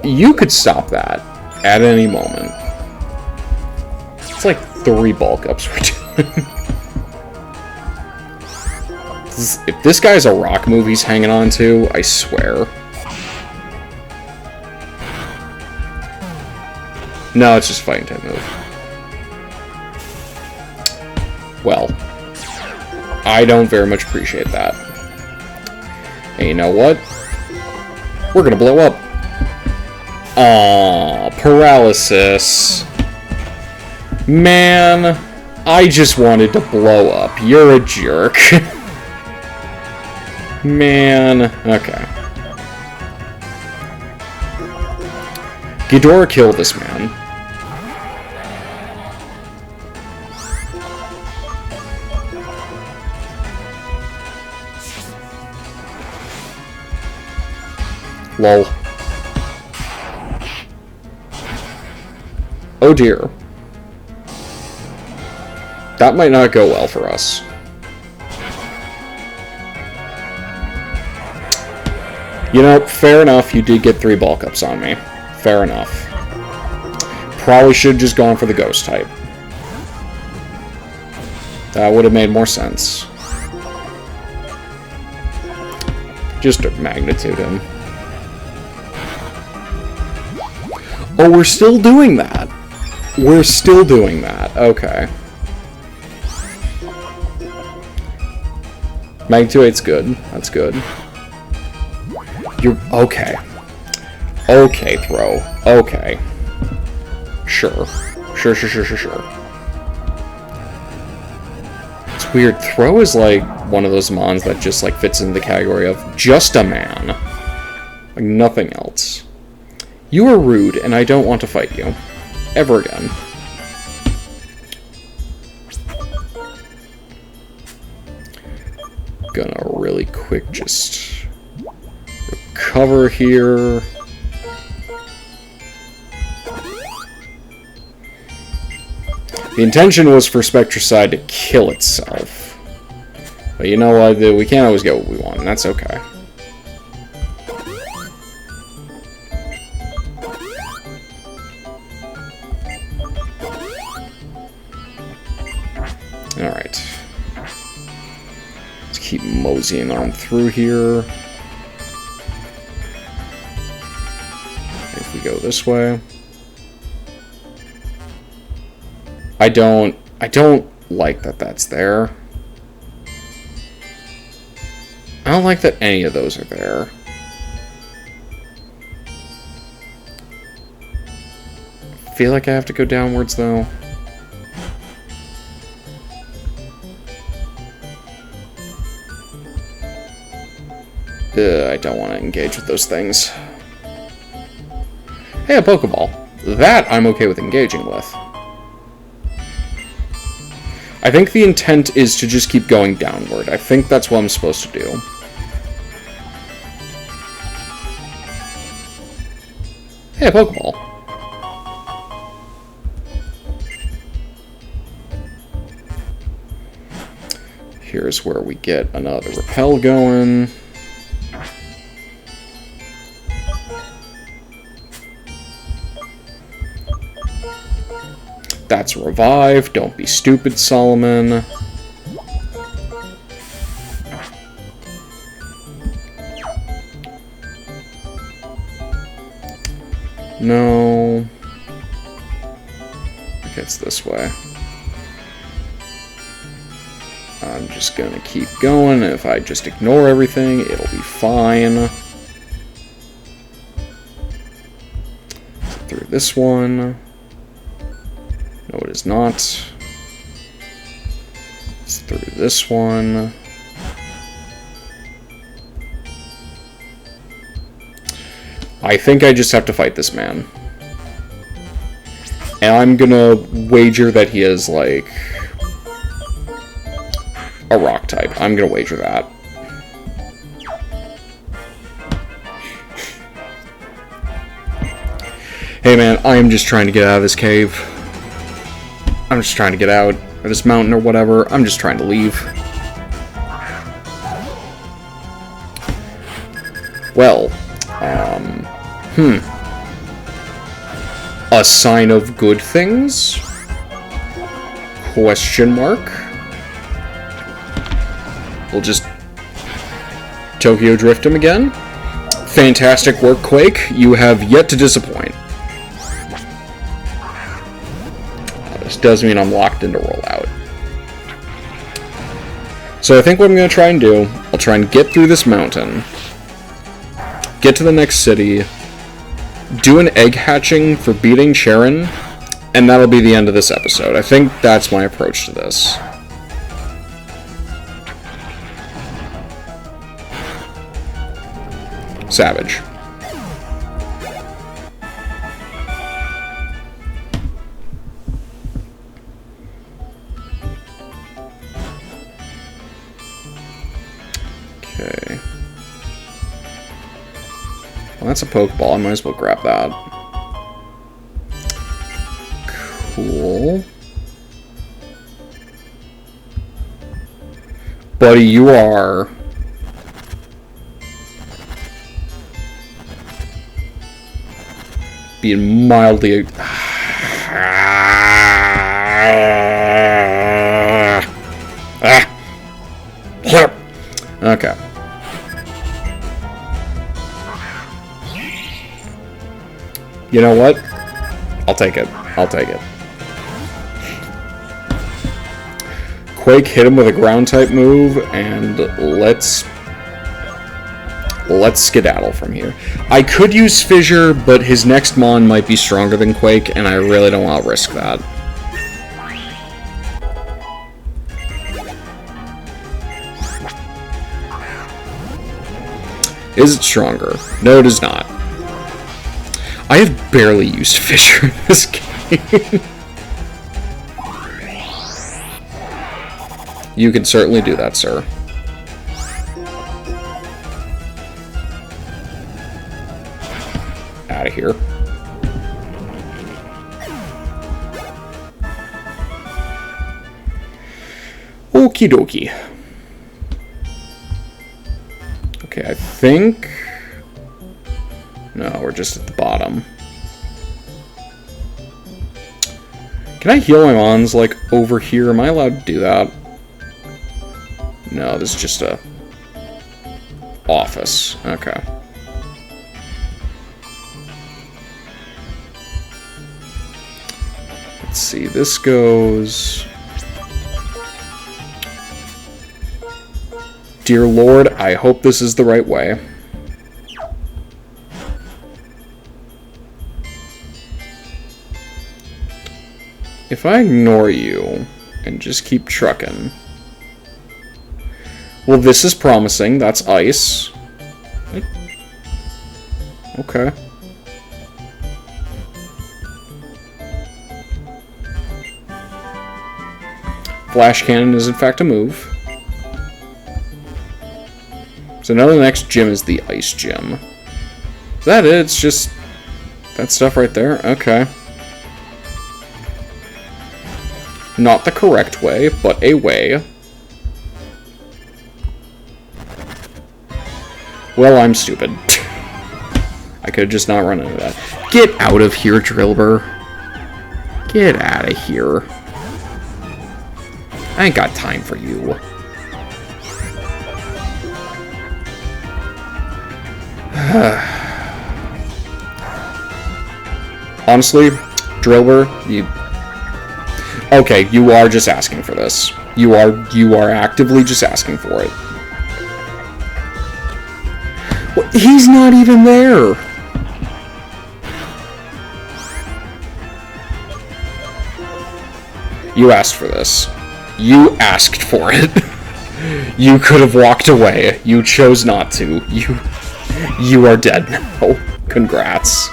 You could stop that at any moment. It's like 3 bulk ups we're doing. If this guy's a rock move he's hanging on to, I swear. No, it's just fighting type move. Well, I don't very much appreciate that. And you know what? We're gonna blow up. Aww, paralysis. Man, I just wanted to blow up. You're a jerk. Man, okay. Ghidorah killed this man. Lol. Oh dear. That might not go well for us. You know, fair enough, you did get 3 bulk ups on me. Fair enough. Probably should have just gone for the ghost type. That would have made more sense. Just magnitude him. Oh, we're still doing that. We're still doing that. Okay. Magnitude 8's good. That's good. You're... okay. Okay, Throw. Okay. Sure. Sure. It's weird. Throw is like one of those mons that just like fits in the category of just a man. Like nothing else. You are rude, and I don't want to fight you. Ever again. Gonna really quick just recover here. The intention was for Spectricide to kill itself. But you know what? We can't always get what we want, and that's okay. Alright. Let's keep moseying on through here. If we go this way. I don't like that that's there. I don't like that any of those are there. I feel like I have to go downwards though. I don't want to engage with those things. Hey, a Pokeball. That I'm okay with engaging with. I think the intent is to just keep going downward. I think that's what I'm supposed to do. Hey, a Pokeball. Here's where we get another repel going. That's revive. Don't be stupid, Solomon. No. I think it's this way. I'm just gonna keep going. If I just ignore everything, it'll be fine. Through this one. No, it is not. It's through this one. I think I just have to fight this man. And I'm gonna wager that he is, like, a rock type. I'm gonna wager that. Hey man, I am just trying to get out of this cave. I'm just trying to get out of this mountain or whatever. I'm just trying to leave. Well, a sign of good things? Question mark? We'll just Tokyo Drift him again. Fantastic work, Quake. You have yet to disappoint. This does mean I'm locked into rollout. So I think what I'm going to try and do, I'll try and get through this mountain, get to the next city, do an egg hatching for beating Sharon, and that'll be the end of this episode. I think that's my approach to this. Savage. Okay. Well, that's a Pokeball. I might as well grab that. Cool. Buddy, you are... being mildly... Okay. You know what? I'll take it. I'll take it. Quake hit him with a ground-type move, and let's skedaddle from here. I could use Fissure, but his next Mon might be stronger than Quake, and I really don't want to risk that. Is it stronger? No, it is not. I have barely used Fissure in this game. You can certainly do that, sir. Out of here. Okie dokie. Okay, I think... No, we're just at the bottom. Can I heal my Mons, like, over here? Am I allowed to do that? No, this is just a... office. Okay. Let's see, this goes... Dear Lord, I hope this is the right way. If I ignore you and just keep trucking... Well, this is promising. That's ice. Okay. Flash Cannon is in fact a move. So now the next gym is the Ice Gym. Is that it? It's just that stuff right there? Okay. Not the correct way, but a way. Well, I'm stupid. I could just not run into that. Get out of here, Drillbur. Get out of here. I ain't got time for you. Honestly, Drillbur, you... Okay, you are just asking for this. You are actively just asking for it. Well, he's not even there! You asked for this. You asked for it. You could have walked away. You chose not to. You are dead now. Congrats.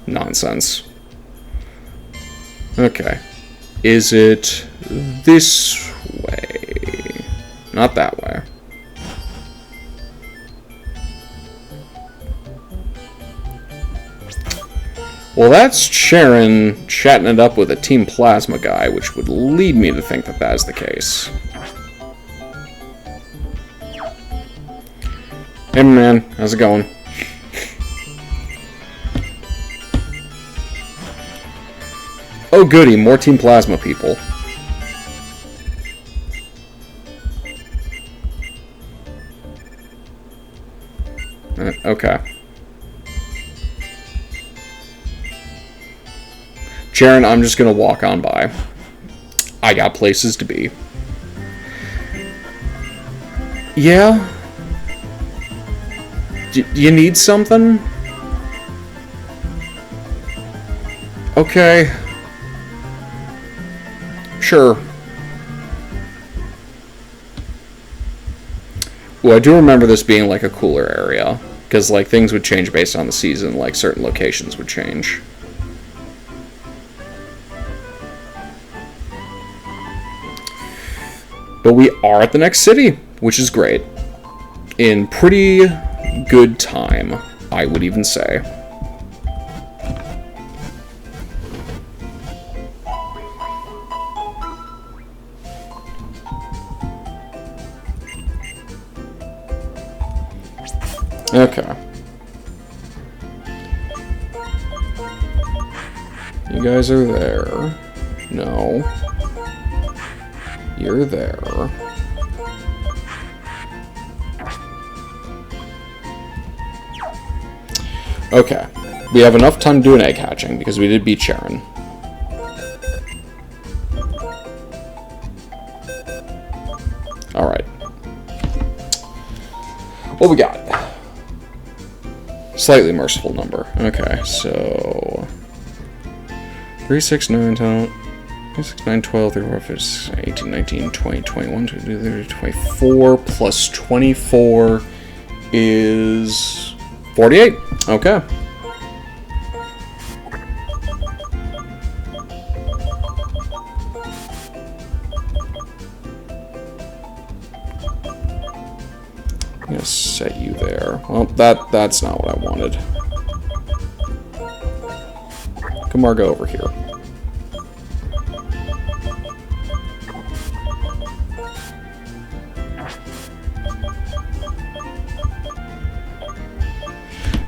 Nonsense. Okay. Is it this way? Not that way. Well, that's Sharon chatting it up with a Team Plasma guy, which would lead me to think that that is the case. Hey, man. How's it going? Oh, goody. More Team Plasma people. Okay. Sharon, I'm just gonna walk on by. I got places to be. Yeah? Do you need something? Okay. Sure. Well, I do remember this being like a cooler area. Because like things would change based on the season, like certain locations would change. But we are at the next city, which is great. In pretty good time, I would even say. Okay. You guys are there. No. You're there. Okay. We have enough time to do an egg hatching, because we did beat Sharon. Alright. What we got? Slightly merciful number. Okay, so... 3, 6, 9, 10... 6, 9, 12, 34, 15, 18, 19, 20, 21, 22, 24, plus 24 is 48. Okay. I'm gonna set you there. Well, that's not what I wanted. Come on, go over here.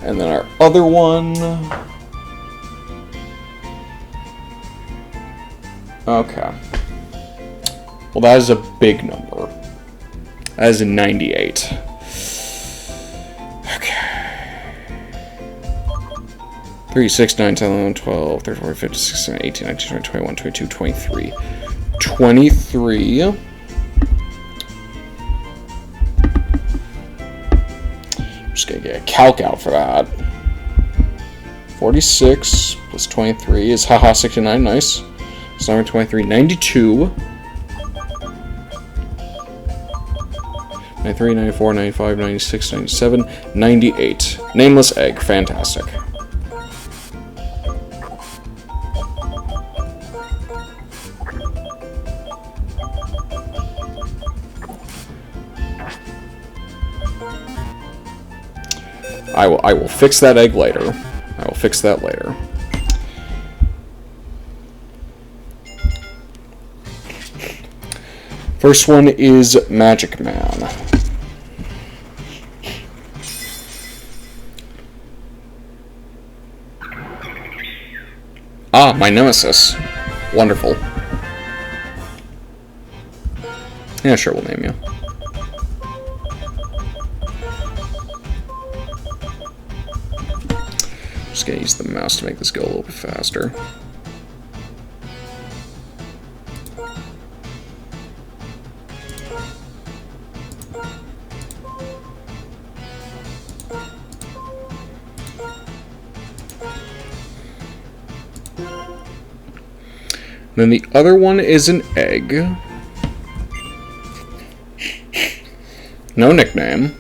And then our other one. Okay. Well, that is a big number. That is a 98. Okay. 3, 6, 9, 10, 11, 12, 13, 14, 15, 16, 17, 18, 19, 20, 21, 22, 23. 23. Just gonna get a calc out for that. 46 plus 23 is haha 69, nice. So number 23, 92. 93, 94, 95, 96, 97, 98. Nameless egg, fantastic. I will fix that egg later. I will fix that later. First one is Magic Man. Ah, my nemesis. Wonderful. Yeah, sure, we'll name you. Just gonna use the mouse to make this go a little bit faster. Then the other one is an egg. No nickname.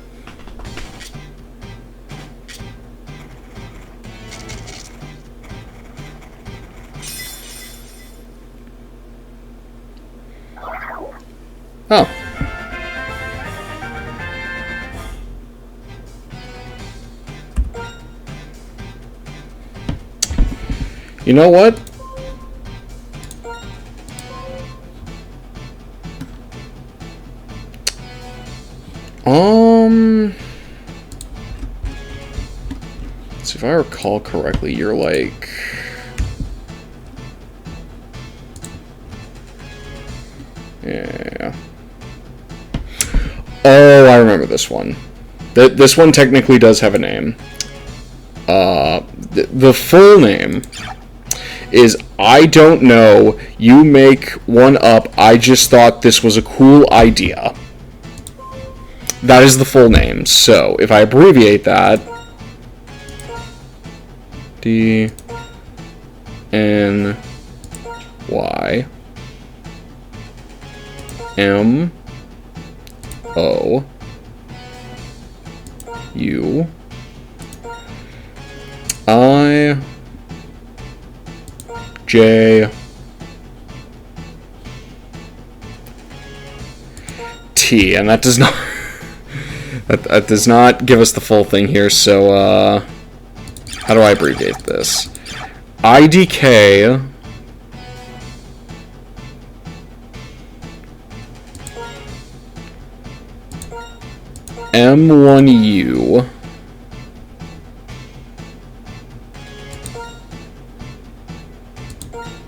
Oh. You know what? So if I recall correctly, you're like... Yeah. Oh, I remember this one. This one technically does have a name. The full name is I don't know, you make one up, I just thought this was a cool idea. That is the full name. So, if I abbreviate that, D N Y M O U I J T, and that does not that does not give us the full thing here. So how do I abbreviate this? IDK M1U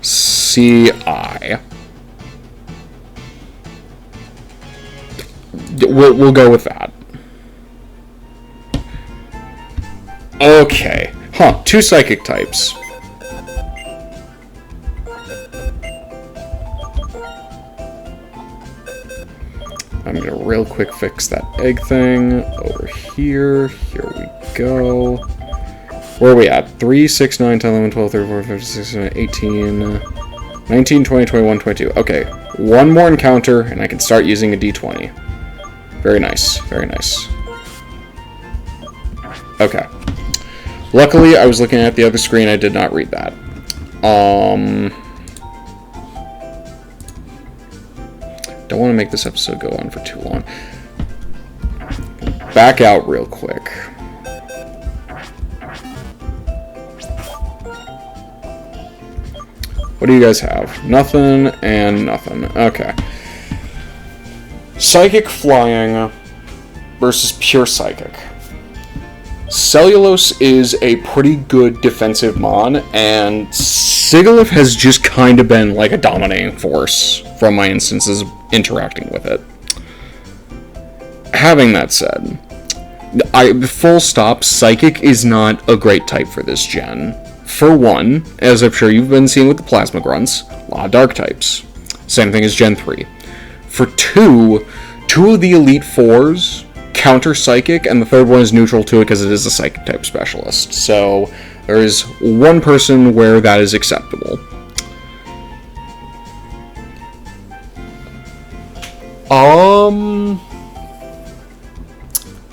CI. We'll go with that. Okay. Huh, 2 psychic types. I'm gonna real quick fix that egg thing over here. Here we go. Where are we at? 3, 6, 9, 10, 11, 12, 13, 14, 15, 16, 18, 19, 20, 21, 22. Okay, one more encounter, and I can start using a d20. Very nice, very nice. Okay. Luckily, I was looking at the other screen, I did not read that. Don't want to make this episode go on for too long. Back out real quick. What do you guys have? Nothing and nothing. Okay. Psychic Flying versus Pure Psychic. Cellulose is a pretty good defensive mon, and Sigilyph has just kind of been like a dominating force from my instances interacting with it. Having that said, full stop, Psychic is not a great type for this gen. For one, as I'm sure you've been seeing with the Plasma Grunts, a lot of Dark types. Same thing as Gen 3. For two of the Elite Fours counter Psychic, and the third one is neutral to it because it is a Psychic type specialist. So there is one person where that is acceptable.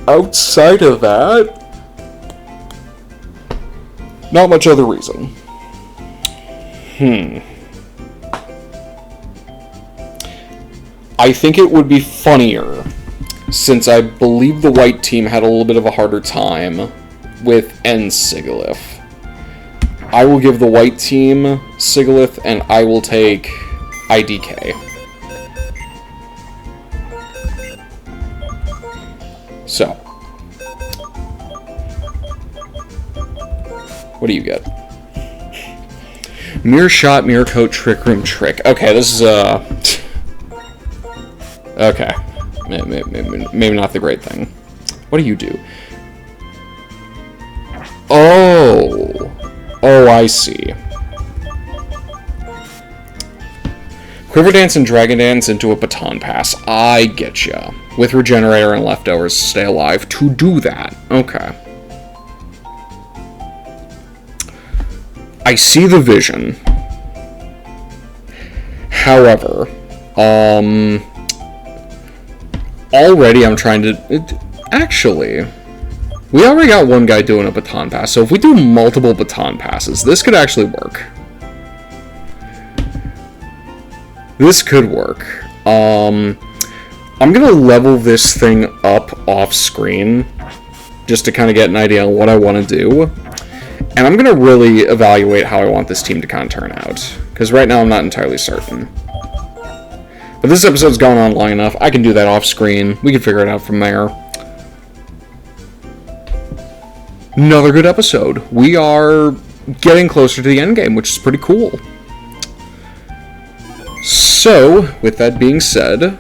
Outside of that, not much other reason. I think it would be funnier, since I believe the white team had a little bit of a harder time with Sigilyph. I will give the white team Sigilyph, and I will take IDK. So, what do you get? Mirror Shot, Mirror Coat, Trick Room, Trick. Okay, this is, okay. Maybe not the great thing. What do you do? Oh, I see. Quiver Dance and Dragon Dance into a Baton Pass. I getcha. With Regenerator and Leftovers to stay alive to do that. Okay. I see the vision. However, already I'm trying to... Actually, we already got one guy doing a baton pass, so if we do multiple baton passes, this could actually work. This could work. I'm gonna level this thing up off screen, just to kind of get an idea on what I want to do. And I'm gonna really evaluate how I want this team to kind of turn out, because right now I'm not entirely certain. But this episode's gone on long enough, I can do that off screen, we can figure it out from there. Another good episode. We are getting closer to the end game, which is pretty cool. So, with that being said,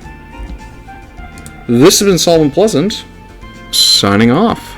this has been Solomon Pleasant, signing off.